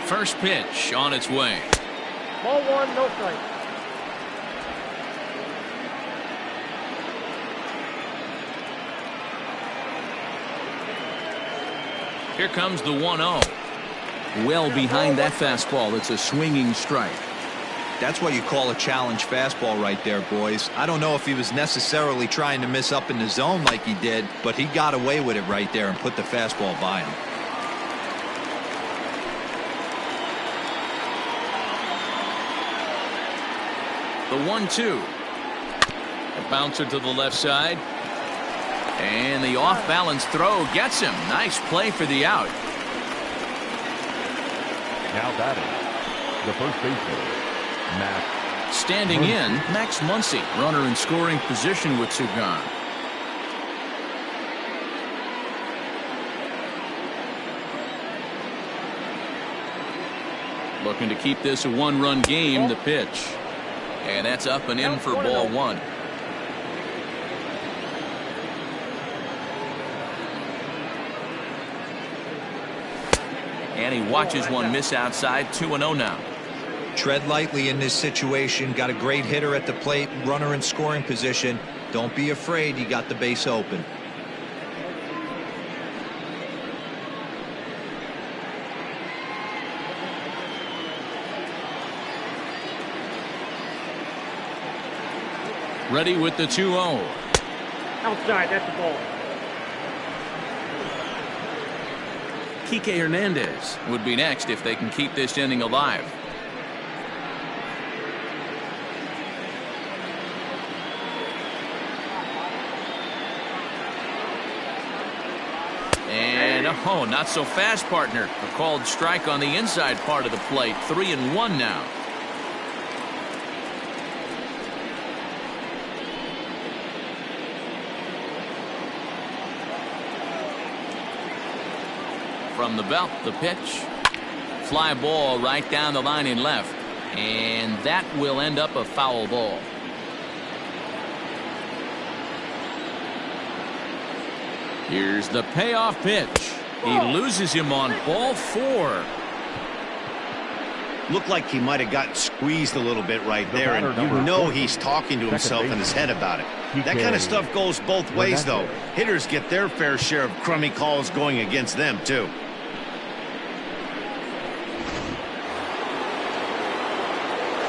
First pitch on its way. Ball 1, no strike. Here comes the 1-0. Well behind that fastball. It's a swinging strike. That's what you call a challenge fastball right there, boys. I don't know if he was necessarily trying to miss up in the zone like he did, but he got away with it right there and put the fastball by him. The 1-2. A bouncer to the left side. And the off-balance throw gets him. Nice play for the out. Now batting, the first baseman, Max. Standing in, Max Muncy, runner in scoring position with 2 gone. Looking to keep this a 1-run game, the pitch. And that's up and in for ball 1. And he watches one miss outside. 2-0 now. Tread lightly in this situation. Got a great hitter at the plate, runner in scoring position. Don't be afraid, you got the base open. Ready with the 2-0. Outside, that's the ball. Kike Hernandez would be next if they can keep this inning alive. And oh, not so fast, partner. A called strike on the inside part of the plate. 3-1 now. From the belt, the pitch. Fly ball right down the line in left. And that will end up a foul ball. Here's the payoff pitch. He loses him on ball 4. Looked like he might have gotten squeezed a little bit right there, and you know he's talking to himself in his head about it. That kind of stuff goes both ways, though. Hitters get their fair share of crummy calls going against them, too.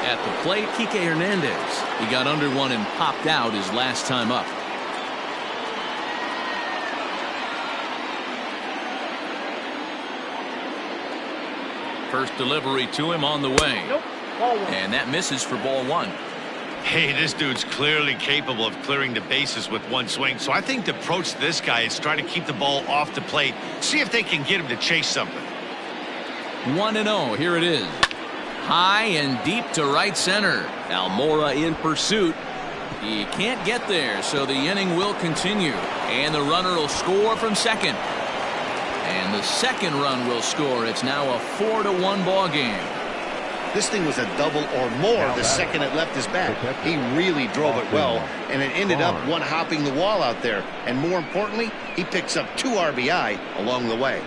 At the plate, Kike Hernandez. He got under one and popped out his last time up. First delivery to him on the way. Nope. Ball 1. And that misses for ball 1. Hey, this dude's clearly capable of clearing the bases with one swing, so I think the approach to this guy is try to keep the ball off the plate, see if they can get him to chase something. 1-0. Here it is. High and deep to right center. Almora in pursuit. He can't get there, so the inning will continue. And the runner will score from second. And the second run will score. It's now a 4-1 ball game. This thing was a double or more the second it left his bat. He really drove it well, and it ended up one-hopping the wall out there. And more importantly, he picks up 2 RBI along the way.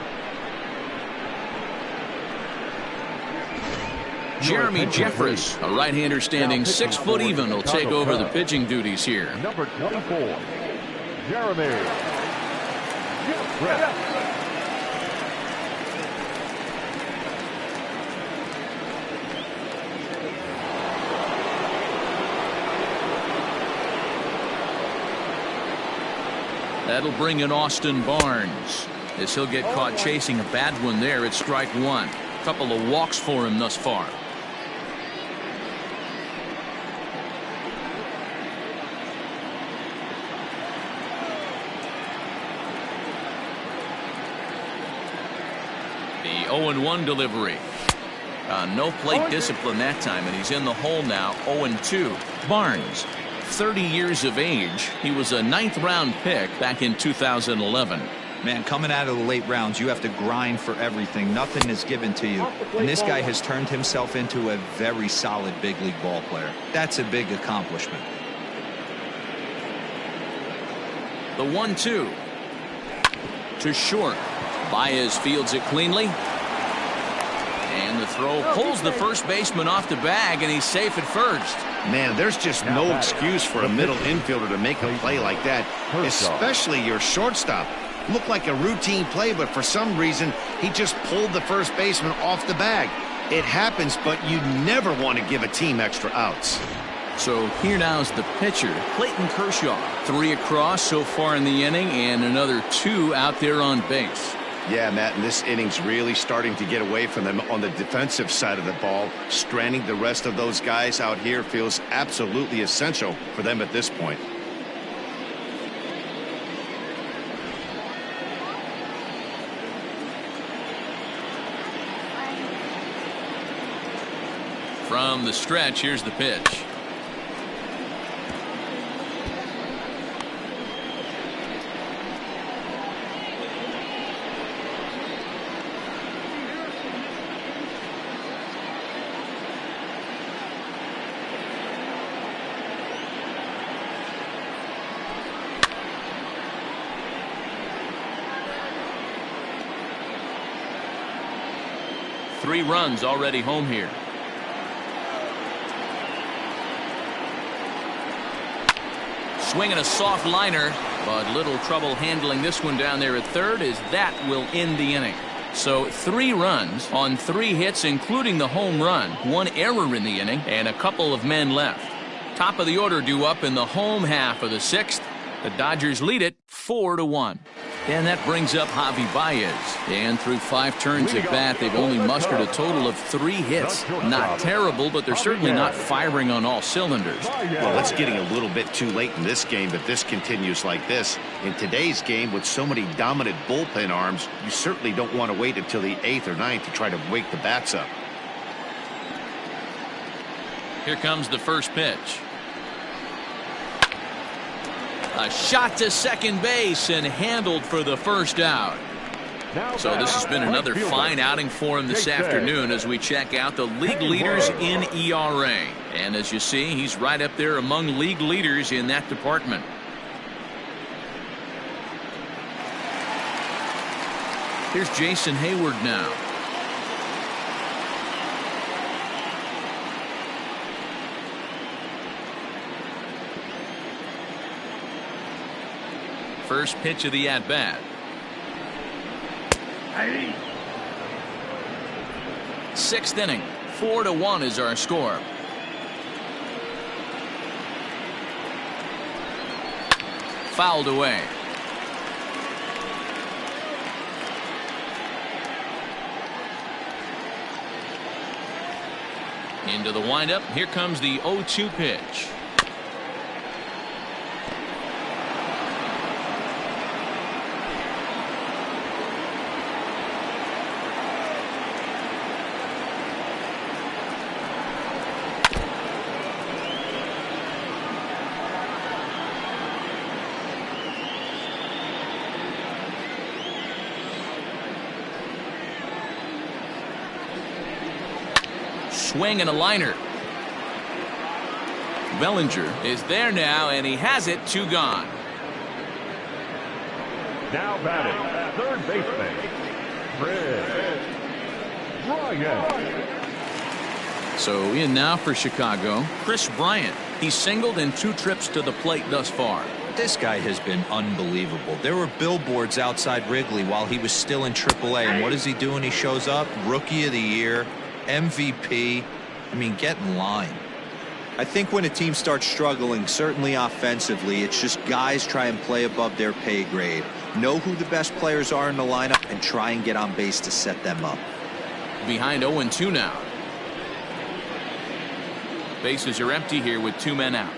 Jeremy Jeffress, a right-hander standing 6 foot even, will take over the pitching duties here. Number 24, Jeremy Jeffress. That'll bring in Austin Barnes, as he'll get caught chasing a bad one there at strike 1. A couple of walks for him thus far. The 0-1 delivery. No plate discipline that time, and he's in the hole now. 0-2. Barnes, 30 years of age. He was a 9th-round pick back in 2011. Man, coming out of the late rounds, you have to grind for everything. Nothing is given to you. And this guy has turned himself into a very solid big league ball player. That's a big accomplishment. The 1-2. To short. Baez fields it cleanly. And the throw pulls the first baseman off the bag, and he's safe at first. Man, there's just no excuse for a middle infielder to make a play like that, especially your shortstop. Looked like a routine play, but for some reason, he just pulled the first baseman off the bag. It happens, but you never want to give a team extra outs. So here now's the pitcher, Clayton Kershaw. 3 across so far in the inning, and another 2 out there on base. Yeah, Matt, and this inning's really starting to get away from them on the defensive side of the ball. Stranding the rest of those guys out here feels absolutely essential for them at this point. From the stretch, here's the pitch. Three runs already home here. Swinging a soft liner, but little trouble handling this one down there at third, as that will end the inning. So 3 runs on 3 hits, including the home run, 1 error in the inning, and a couple of men left. Top of the order due up in the home half of the 6th. The Dodgers lead it 4-1. And that brings up Javi Baez. And through 5 turns at bat, they've only mustered a total of 3 hits. Not terrible, but they're certainly not firing on all cylinders. Well, it's getting a little bit too late in this game, but this continues like this. In today's game, with so many dominant bullpen arms, you certainly don't want to wait until the 8th or 9th to try to wake the bats up. Here comes the first pitch. A shot to second base and handled for the first out. So this has been another fine outing for him this afternoon as we check out the league leaders in ERA. And as you see, he's right up there among league leaders in that department. Here's Jason Hayward now. First pitch of the at-bat. 6th inning. 4-1 is our score. Fouled away. Into the windup. Here comes the 0-2 pitch. Swing and a liner. Bellinger is there now, and he has it. 2 gone. Now batting, third baseman, Bryant. So in now for Chicago, Chris Bryant. He's singled in 2 trips to the plate thus far. This guy has been unbelievable. There were billboards outside Wrigley while he was still in AAA, and what is he doing? He shows up, Rookie of the Year, MVP. I mean, get in line. I think when a team starts struggling, certainly offensively, it's just guys try and play above their pay grade. Know who the best players are in the lineup and try and get on base to set them up. Behind 0-2 now. Bases are empty here with 2 men out.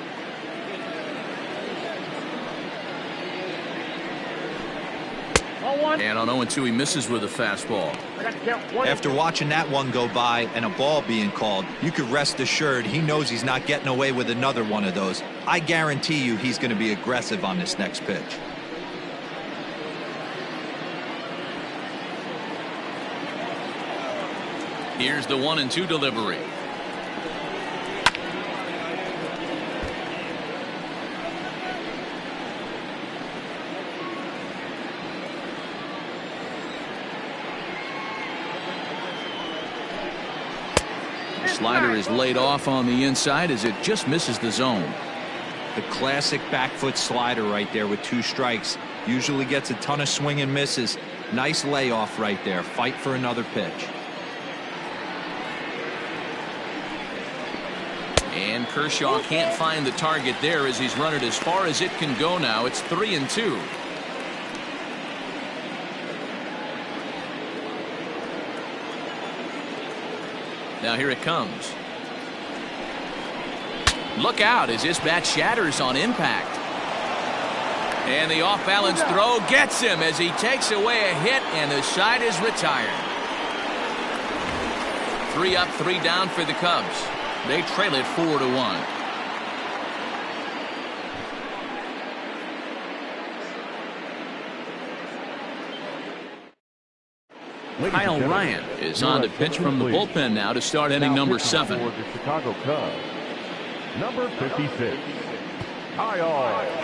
Ball one. And on 0-2, he misses with a fastball. I got to count 1. After watching that one go by and a ball being called, you could rest assured he knows he's not getting away with another one of those. I guarantee you he's going to be aggressive on this next pitch. Here's the 1-2 delivery. Slider is laid off on the inside as it just misses the zone. The classic back foot slider right there with 2 strikes. Usually gets a ton of swing and misses. Nice layoff right there. Fight for another pitch. And Kershaw can't find the target there as he's run it as far as it can go now. It's 3-2. Now here it comes. Look out as his bat shatters on impact. And the off-balance throw gets him as he takes away a hit, and the side is retired. 3 up, 3 down for the Cubs. They trail it 4-1. Kyle Ryan is on to pitch from the bullpen now to start inning number 7. For the Chicago Cubs, number 56, Kyle Ryan.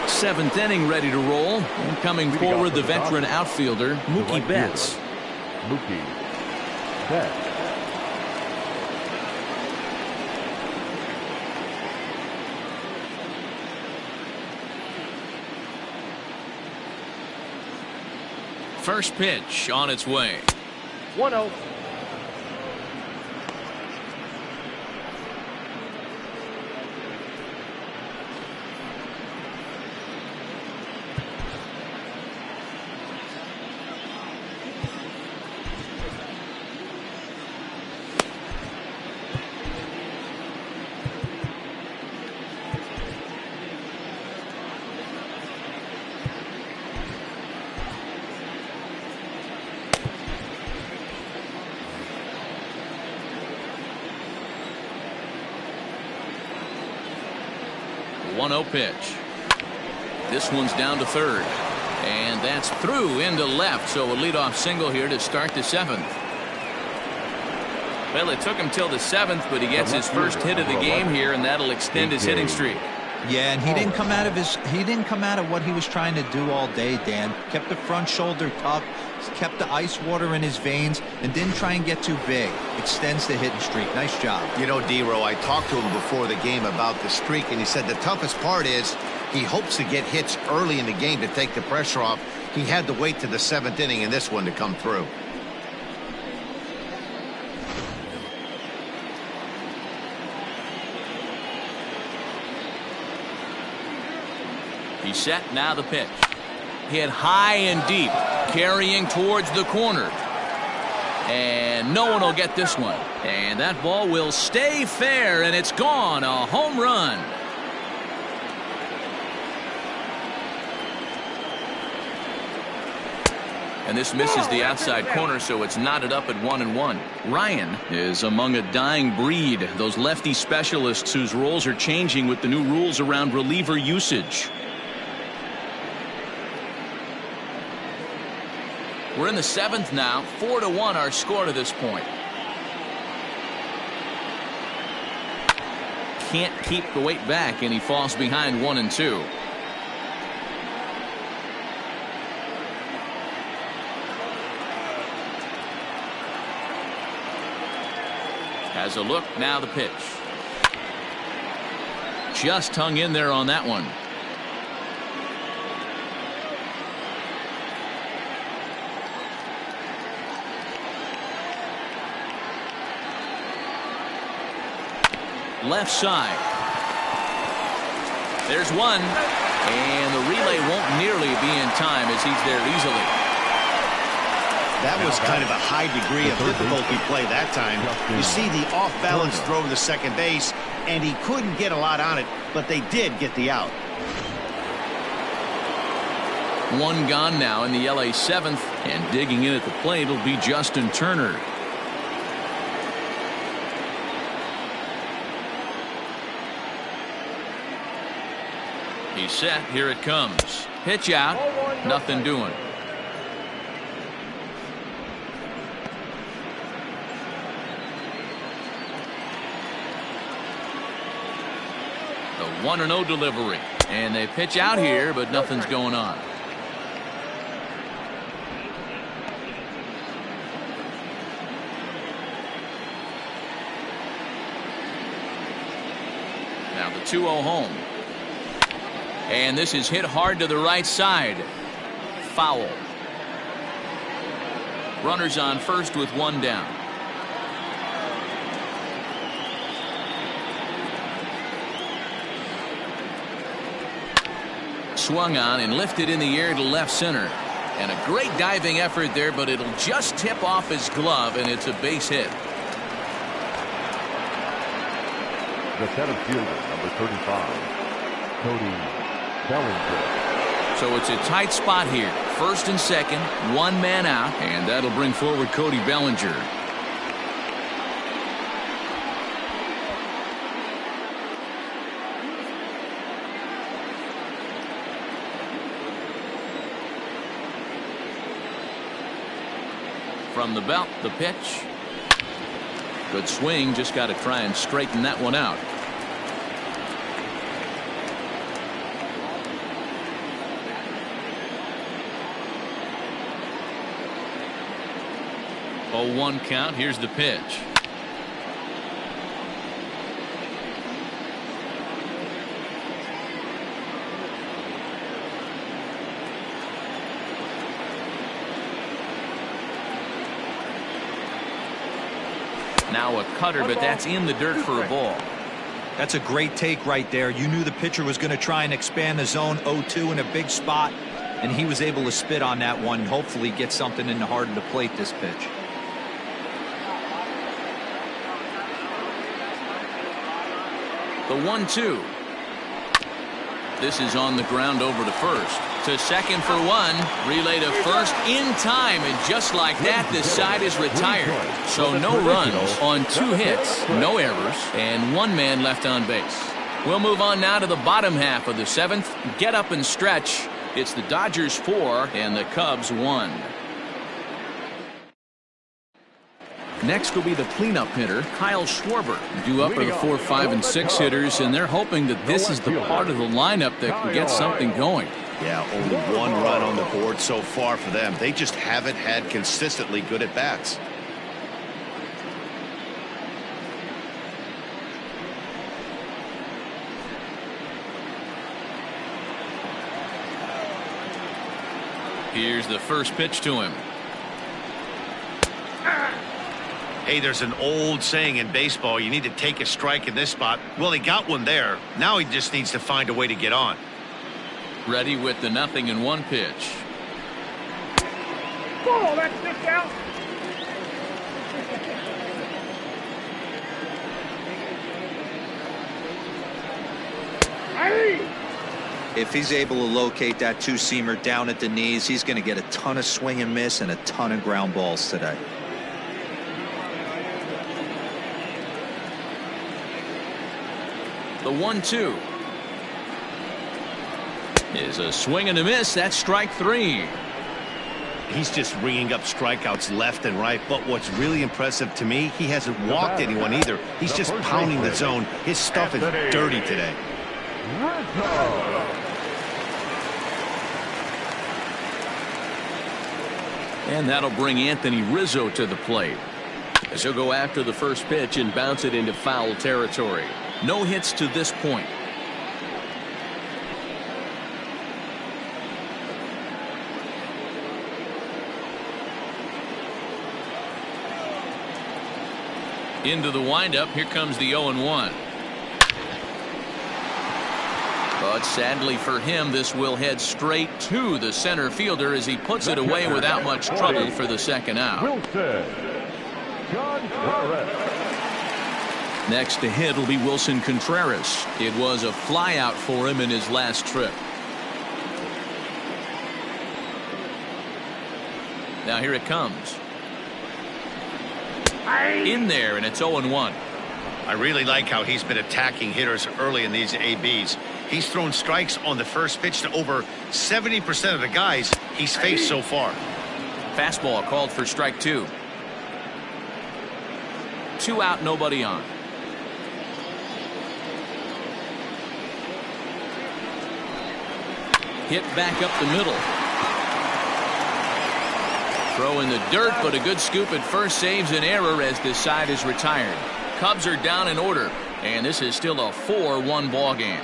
7th inning ready to roll. And coming forward, the veteran outfielder, Mookie Betts. Mookie Betts. First pitch on its way. 1-0. The 1-0 pitch. This one's down to third. And that's through into left. So a leadoff single here to start the 7th. Well, it took him till the 7th, but he gets his first hit of the game here, and that'll extend his hitting streak. Yeah, and he didn't come out of what he was trying to do all day, Dan. Kept the front shoulder tucked, kept the ice water in his veins, and didn't try and get too big. Extends the hitting streak. Nice job. You know, D-Row, I talked to him before the game about the streak, and he said the toughest part is he hopes to get hits early in the game to take the pressure off. He had to wait to the 7th inning in this one to come through. He's set, now the pitch. Hit high and deep, carrying towards the corner. And no one will get this one. And that ball will stay fair, and it's gone. A home run. And this misses the outside corner, so it's knotted up at 1-1. Ryan is among a dying breed, those lefty specialists whose roles are changing with the new rules around reliever usage. We're in the 7th now. 4-1 our score to this point. Can't keep the weight back, and he falls behind 1-2. Has a look, now the pitch. Just hung in there on that one. Left side. There's one. And the relay won't nearly be in time as he's there easily. That was kind of a high degree of difficulty play that time. You see the off-balance throw to second base, and he couldn't get a lot on it, but they did get the out. One gone now in the LA seventh, and digging in at the plate will be Justin Turner. He's set. Here it comes. Pitch out. Nothing doing. The 1-0 delivery. And they pitch out here, but nothing's going on. Now the 2-0 home. And this is hit hard to the right side. Foul. Runners on first with one down. Swung on and lifted in the air to left center. And a great diving effort there, but it'll just tip off his glove, and it's a base hit. The center fielder, number 35, Cody Bellinger. So it's a tight spot here. First and second, one man out, and that'll bring forward Cody Bellinger. From the belt, the pitch. Good swing, just got to try and straighten that one out. Oh, 1 count. Here's the pitch. Now a cutter, but that's in the dirt for a ball. That's a great take right there. You knew the pitcher was going to try and expand the zone 0-2 in a big spot, and he was able to spit on that one. Hopefully get something in the heart of the plate this pitch. The 1-2. This is on the ground over to first. To second for one. Relay to first in time. And just like that, this side is retired. So no runs on 2 hits, no errors, and 1 man left on base. We'll move on now to the bottom half of the 7th. Get up and stretch. It's the Dodgers 4 and the Cubs 1. Next will be the cleanup hitter, Kyle Schwarber, due up are the 4, 5, and 6 hitters, and they're hoping that this is the part of the lineup that can get something going. Yeah, only 1 run on the board so far for them. They just haven't had consistently good at bats. Here's the first pitch to him. Hey, there's an old saying in baseball, you need to take a strike in this spot. Well, he got one there. Now he just needs to find a way to get on. Ready with the 0-1 pitch. Oh, that's just out. If he's able to locate that 2-seamer down at the knees, he's going to get a ton of swing and miss and a ton of ground balls today. The 1-2 is a swing and a miss. That's strike 3. He's just ringing up strikeouts left and right, but what's really impressive to me, he hasn't walked anyone either. He's just pounding the zone. His stuff is dirty today. And that'll bring Anthony Rizzo to the plate, as he'll go after the first pitch and bounce it into foul territory. No hits to this point. Into the windup. Here comes the 0-1. But sadly for him, this will head straight to the center fielder as he puts it away without much trouble for the second out. Next to hit will be Wilson Contreras. It was a flyout for him in his last trip. Now here it comes. In there, and it's 0-1. I really like how he's been attacking hitters early in these ABs. He's thrown strikes on the first pitch to over 70% of the guys he's faced so far. Fastball called for strike 2. 2 out, nobody on. Hit back up the middle. Throw in the dirt, but a good scoop at first saves an error as this side is retired. Cubs are down in order, and this is still a 4-1 ball game.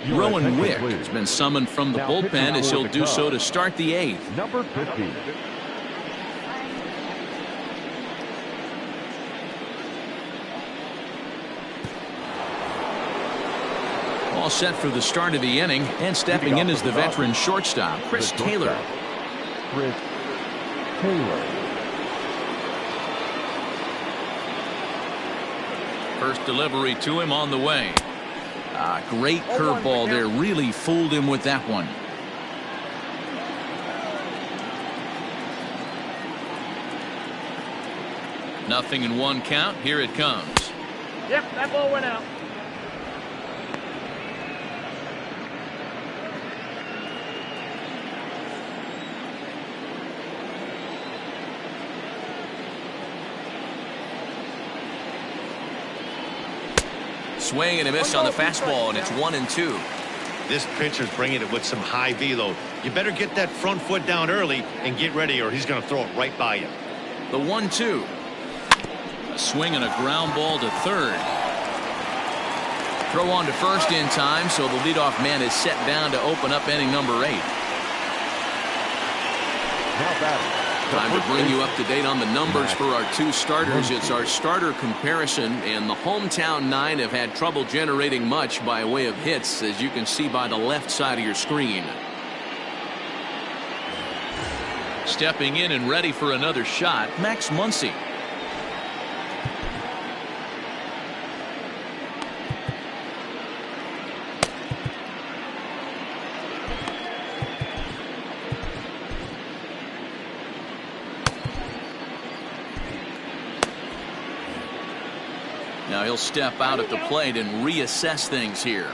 Rowan Wick has been summoned from the bullpen as he'll do so to start the 8th. Number 50. All set for the start of the inning, and stepping in is the veteran shortstop, Chris Taylor. Chris Taylor. First delivery to him on the way. Great curveball there. Really fooled him with that one. Nothing in 1 count. Here it comes. Yep, that ball went out. Swing and a miss on the fastball, and it's 1-2. This pitcher's bringing it with some high velo. You better get that front foot down early and get ready, or he's going to throw it right by you. The 1-2. A swing and a ground ball to third. Throw on to first in time, so the leadoff man is set down to open up inning number 8. Now batting. Time to bring you up to date on the numbers for our 2 starters. It's our starter comparison, and the hometown 9 have had trouble generating much by way of hits, as you can see by the left side of your screen. Stepping in and ready for another shot, Max Muncy. Now he'll step out at the plate and reassess things here.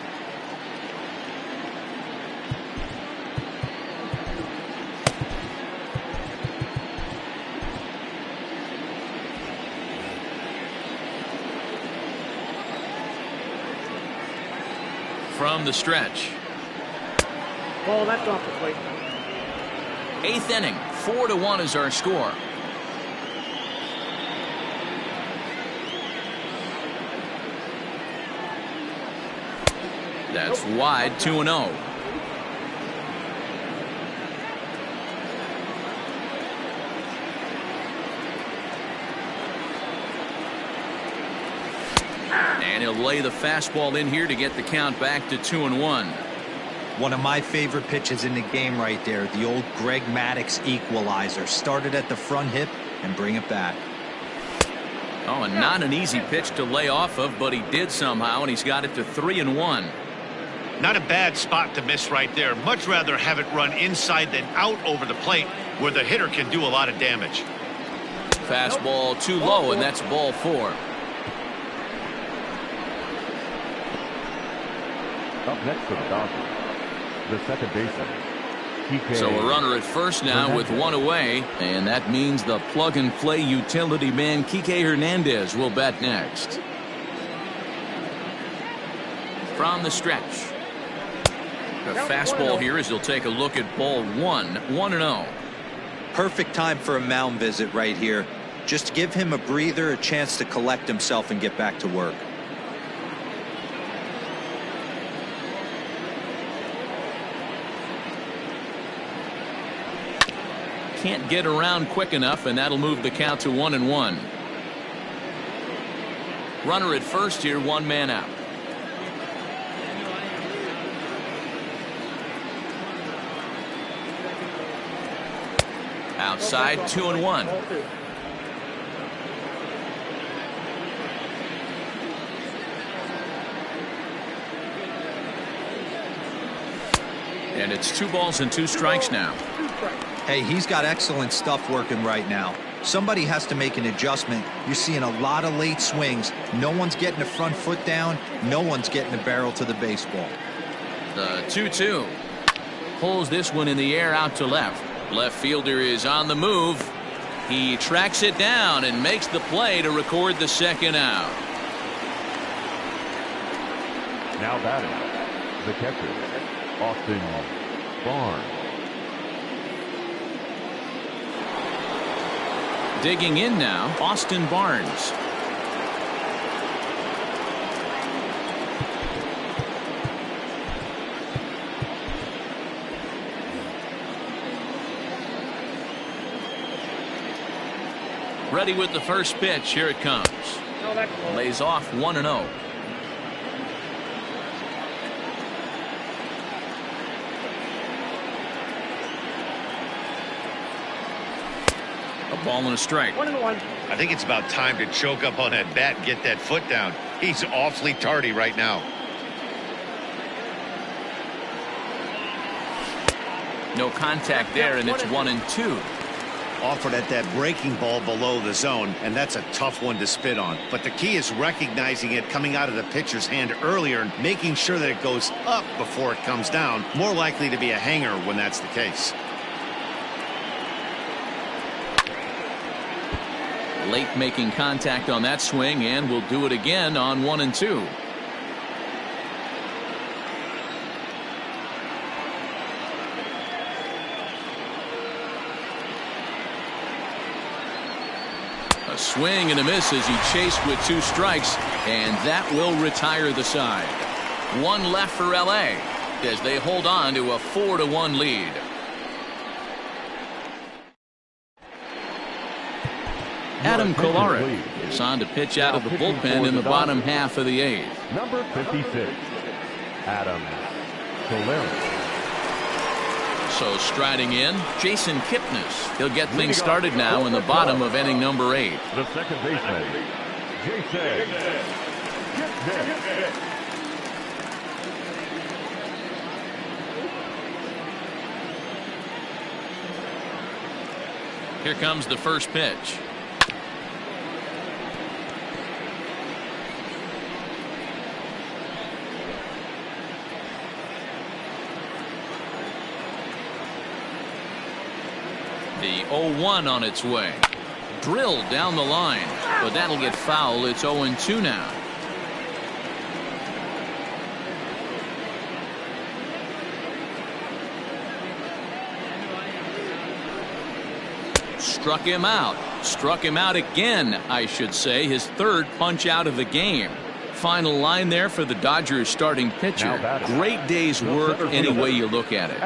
From the stretch. Ball, that's off the plate. 8th inning, 4-1 is our score. That's wide, 2-0. And he'll lay the fastball in here to get the count back to 2-1. One of my favorite pitches in the game right there. The old Greg Maddux equalizer. Started at the front hip and bring it back. Oh, and not an easy pitch to lay off of, but he did somehow, and he's got it to 3-1. Not a bad spot to miss right there. Much rather have it run inside than out over the plate where the hitter can do a lot of damage. Fastball too low, and that's ball 4. Up next for the Dodgers, the second baseman. So a runner at first now with 1 away, and that means the plug-and-play utility man Kike Hernandez will bat next. From the stretch. A fastball here as he'll take a look at ball 1, 1-0. Perfect time for a mound visit right here. Just give him a breather, a chance to collect himself and get back to work. Can't get around quick enough, and that'll move the count to 1-1. Runner at first here, 1 man out. Outside, 2-1. And it's 2 balls and 2 strikes now. Hey, he's got excellent stuff working right now. Somebody has to make an adjustment. You're seeing a lot of late swings. No one's getting the front foot down. No one's getting the barrel to the baseball. The 2-2. Pulls this one in the air out to left. Left fielder is on the move. He tracks it down and makes the play to record the 2nd out. Now batting, the catcher, Austin Barnes. Digging in now, Austin Barnes. Ready with the first pitch. Here it comes. Lays off 1-0. A ball and a strike. 1-1. I think it's about time to choke up on that bat and get that foot down. He's awfully tardy right now. No contact there, and it's 1-2. Offered at that breaking ball below the zone, and that's a tough one to spit on. But the key is recognizing it coming out of the pitcher's hand earlier and making sure that it goes up before it comes down. More likely to be a hanger when that's the case. Late making contact on that swing, and will do it again on 1-2. A swing and a miss as he chased with 2 strikes, and that will retire the side. 1 left for LA as they hold on to a 4-1 lead. Adam Kolarek is on to pitch out of the bullpen in the bottom half of the 8th. Number 56, Adam Kolarek. So striding in, Jason Kipnis. He'll get things started now in the bottom of inning number 8. The second baseman, Jason Kipnis. Here comes the first pitch. The 0-1 on its way. Drilled down the line, but that'll get foul. It's 0-2 now. Struck him out. Struck him out again, I should say. His 3rd punch out of the game. Final line there for the Dodgers starting pitcher. Great day's work any way you look at it.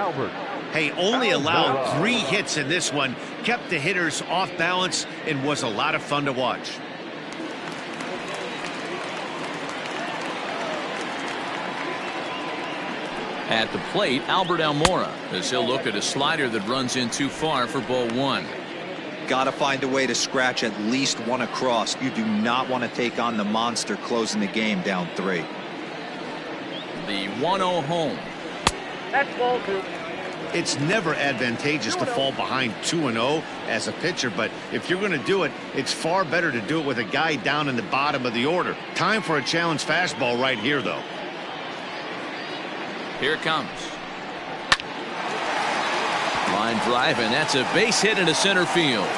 Hey, only allowed 3 hits in this one, kept the hitters off balance, and was a lot of fun to watch. At the plate, Albert Almora, as he'll look at a slider that runs in too far for ball 1. Got to find a way to scratch at least 1 across. You do not want to take on the monster closing the game down 3. The 1-0 home. That's ball 2. It's never advantageous to fall behind 2-0 as a pitcher, but if you're going to do it, it's far better to do it with a guy down in the bottom of the order. Time for a challenge fastball right here, though. Here it comes. Line drive, and that's a base hit into center field.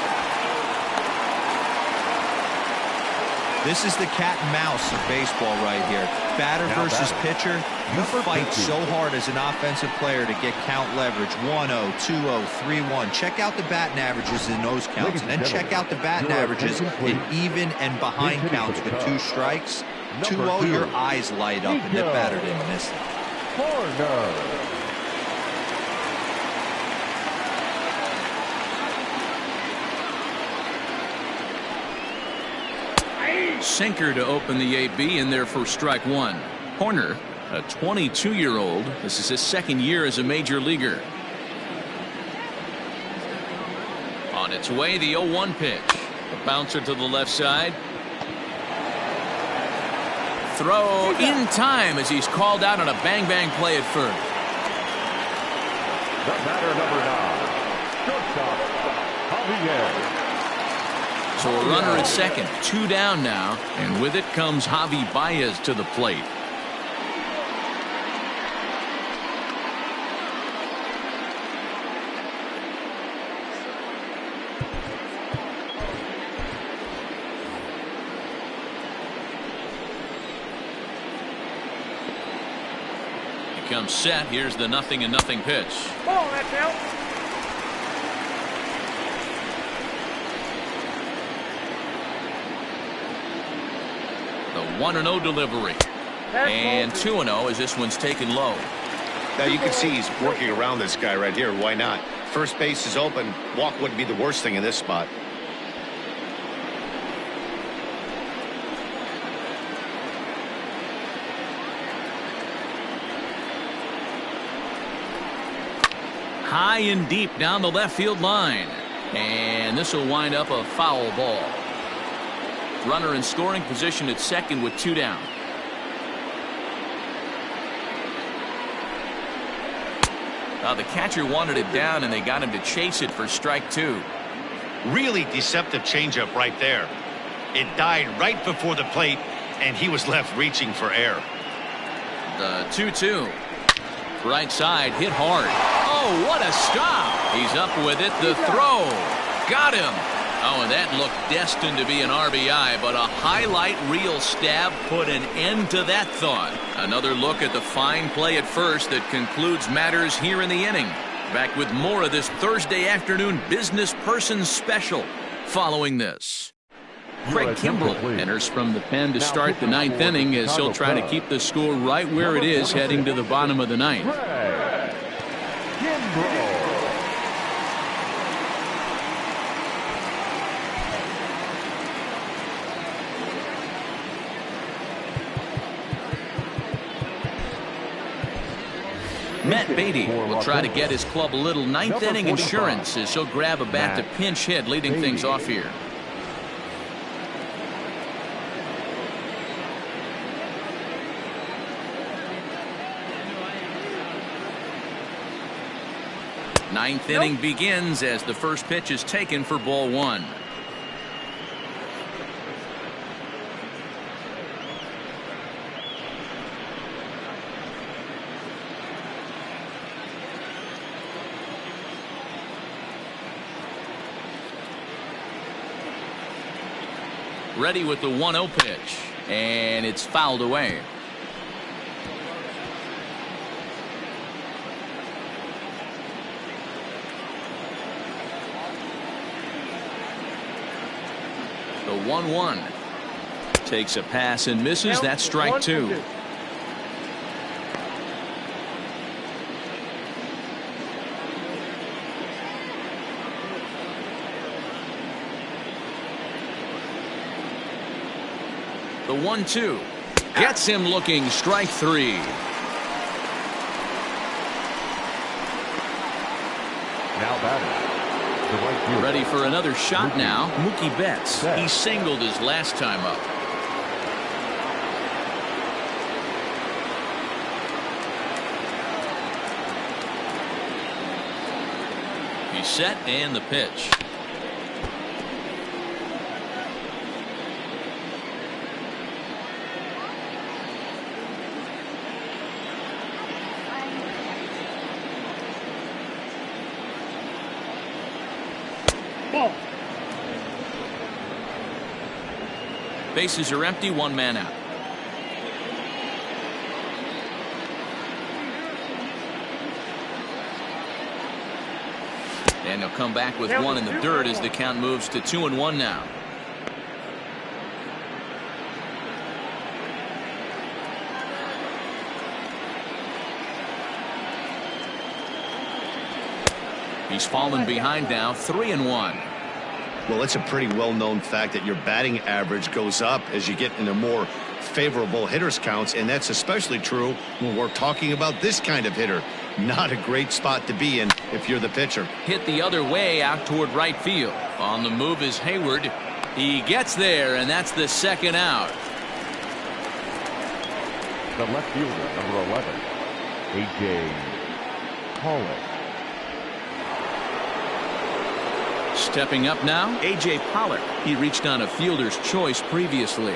This is the cat and mouse of baseball right here. Batter versus pitcher. You fight so hard as an offensive player to get count leverage. 1-0, 2-0, 3-1. Check out the batting averages in those counts, and then check out the batting averages in even and behind counts with 2 strikes. 2-0, your eyes light up, and the batter didn't miss it. Sinker to open the AB in there for strike one. Horner, a 22-year-old. This is his second year as a major leaguer. On its way, the 0-1 pitch. A bouncer to the left side. Throw in time as he's called out on a bang-bang play at first. The batter, number 9, shortstop, Javier. So a runner at second, 2 down now, and with it comes Javi Baez to the plate. Comes set. Here's the 0-0 pitch. Ball, that's out. The 1-0 delivery. And 2-0 as this one's taken low. Now you can see he's working around this guy right here. Why not? First base is open. Walk wouldn't be the worst thing in this spot. High and deep down the left field line. And this will wind up a foul ball. Runner in scoring position at second with 2 down. The catcher wanted it down, and they got him to chase it for strike 2. Really deceptive changeup right there. It died right before the plate, and he was left reaching for air. The 2-2. Right side, hit hard. Oh, what a stop. He's up with it. The throw. Got him. Oh, and that looked destined to be an RBI, but a highlight reel stab put an end to that thought. Another look at the fine play at first that concludes matters here in the inning. Back with more of this Thursday afternoon business person special following this. Craig Kimbrell enters from the pen to start the 9th inning as he'll try to keep the score right where it is heading to the bottom of the 9th. Matt Beatty will try to get his club a little 9th inning insurance as he'll grab a bat to pinch hit, leading things off here. Ninth inning begins as the first pitch is taken for ball 1. Ready with the 1-0 pitch, and it's fouled away. The 1-1 takes a pass and misses. That's strike 2. The 1-2 gets him looking. Strike 3. Now batting. Ready for another shot now. Mookie Betts. He singled his last time up. He's set and the pitch. Ball. Bases are empty, 1 man out. And they'll come back with 1 in the dirt as the count moves to 2-1 now. He's fallen behind now, 3-1. Well, it's a pretty well-known fact that your batting average goes up as you get into more favorable hitters counts, and that's especially true when we're talking about this kind of hitter. Not a great spot to be in if you're the pitcher. Hit the other way out toward right field. On the move is Hayward. He gets there, and that's the second out. The left fielder, number 11, A.J. Pollock. Stepping up now, A.J. Pollock. He reached on a fielder's choice previously.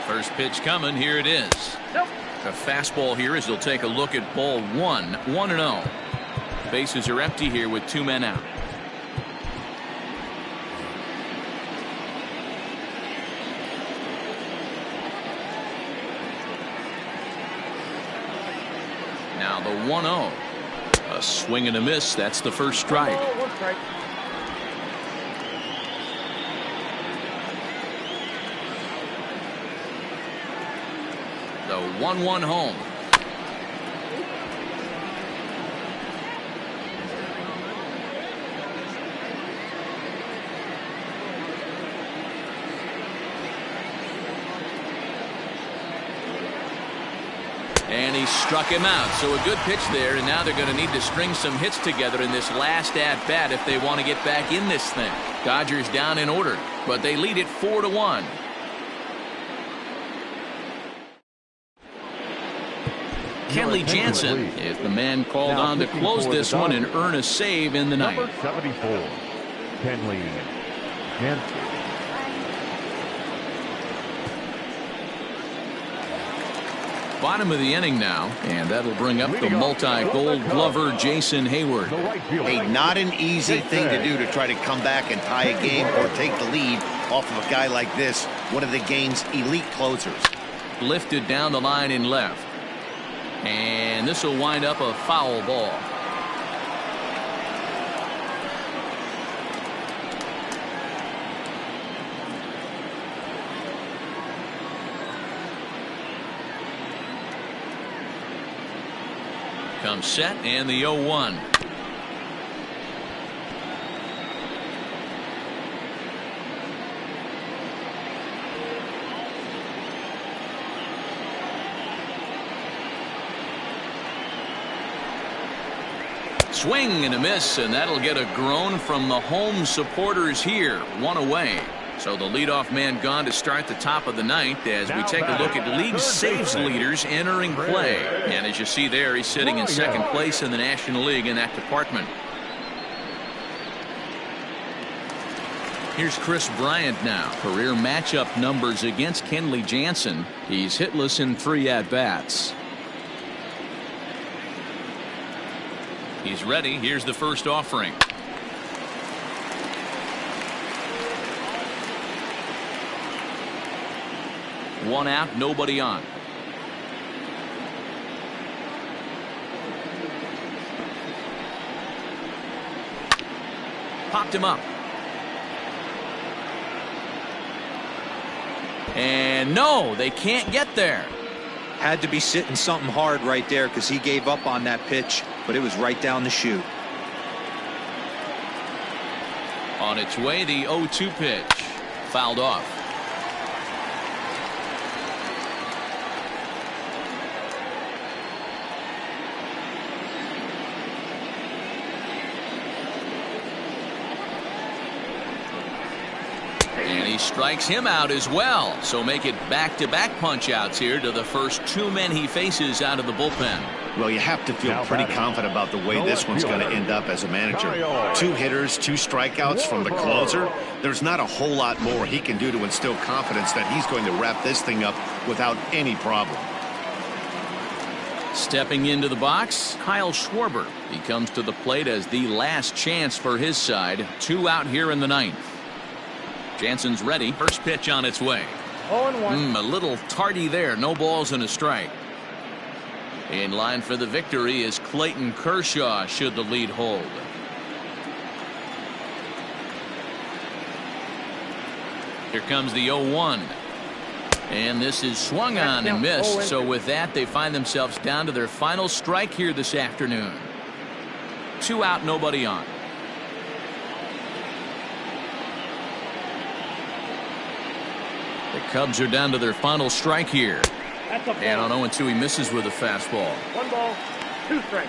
First pitch coming. Here it is. A fastball here as they'll take a look at ball one. 1-0. Bases are empty here with 2 men out. Now the 1-0. A swing and a miss. That's the first strike. One strike. The 1-1 home. And he struck him out. So a good pitch there, and now they're going to need to string some hits together in this last at-bat if they want to get back in this thing. Dodgers down in order, but they lead it 4-1. Kenley Jansen is the man called on to close this one and earn a save in the ninth. Number 74, Kenley Jansen. Bottom of the inning now, and that'll bring up the multi-gold glover Jason Hayward. Hey, not an easy thing to do to try to come back and tie a game or take the lead off of a guy like this, one of the game's elite closers. Lifted down the line in left. And this will wind up a foul ball. Comes set and the 0-1. Swing and a miss, and that'll get a groan from the home supporters here. 1 away. So the leadoff man gone to start the top of the ninth as we take a look at league saves leaders entering play. And as you see there, he's sitting in second place in the National League in that department. Here's Chris Bryant now. Career matchup numbers against Kenley Jansen. He's hitless in 3 at-bats. He's ready. Here's the first offering. One out, nobody on. Popped him up. And no, they can't get there. Had to be sitting something hard right there because he gave up on that pitch, but it was right down the chute. On its way, the 0-2 pitch. Fouled off. And he strikes him out as well. So make it back-to-back punch-outs here to the first 2 men he faces out of the bullpen. Well, you have to feel pretty confident about the way this one's going to end up as a manager. 2 hitters, 2 strikeouts from the closer. There's not a whole lot more he can do to instill confidence that he's going to wrap this thing up without any problem. Stepping into the box, Kyle Schwarber. He comes to the plate as the last chance for his side. 2 out here in the ninth. Jansen's ready. First pitch on its way. 0-1. A little tardy there. No balls and a strike. In line for the victory is Clayton Kershaw should the lead hold. Here comes the 0-1. And this is swung on and missed. So with that, they find themselves down to their final strike here this afternoon. 2 out, nobody on. The Cubs are down to their final strike here. And on 0-2, he misses with a fastball. 1 ball, 2 strikes.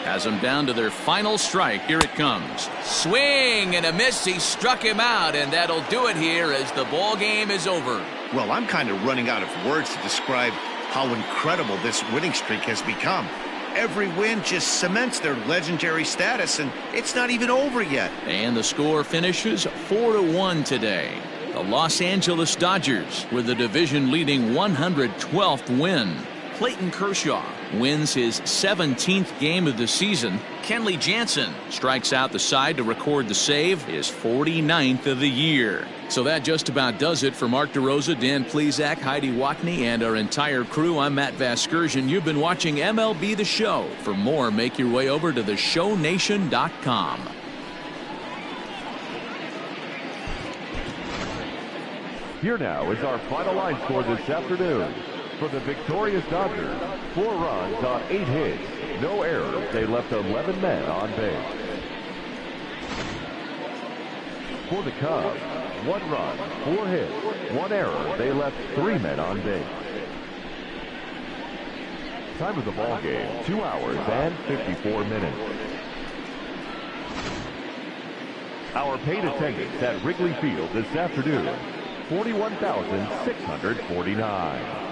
Has them down to their final strike. Here it comes. Swing and a miss. He struck him out, and that'll do it here as the ball game is over. Well, I'm kind of running out of words to describe how incredible this winning streak has become. Every win just cements their legendary status, and it's not even over yet. And the score finishes 4-1 today. The Los Angeles Dodgers with the division-leading 112th win. Clayton Kershaw wins his 17th game of the season. Kenley Jansen strikes out the side to record the save, his 49th of the year. So that just about does it for Mark DeRosa, Dan Plesac, Heidi Watney, and our entire crew. I'm Matt Vasgersian. You've been watching MLB The Show. For more, make your way over to theshownation.com. Here now is our final line score this afternoon. For the victorious Dodgers, 4 runs on 8 hits, no errors. They left 11 men on base. For the Cubs, 1 run, 4 hits, 1 error. They left 3 men on base. Time of the ball game, 2 hours and 54 minutes. Our paid attendance at Wrigley Field this afternoon, 41,649.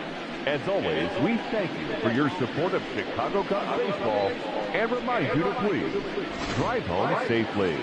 As always, we thank you for your support of Chicago Cubs baseball and remind you to please drive home safely.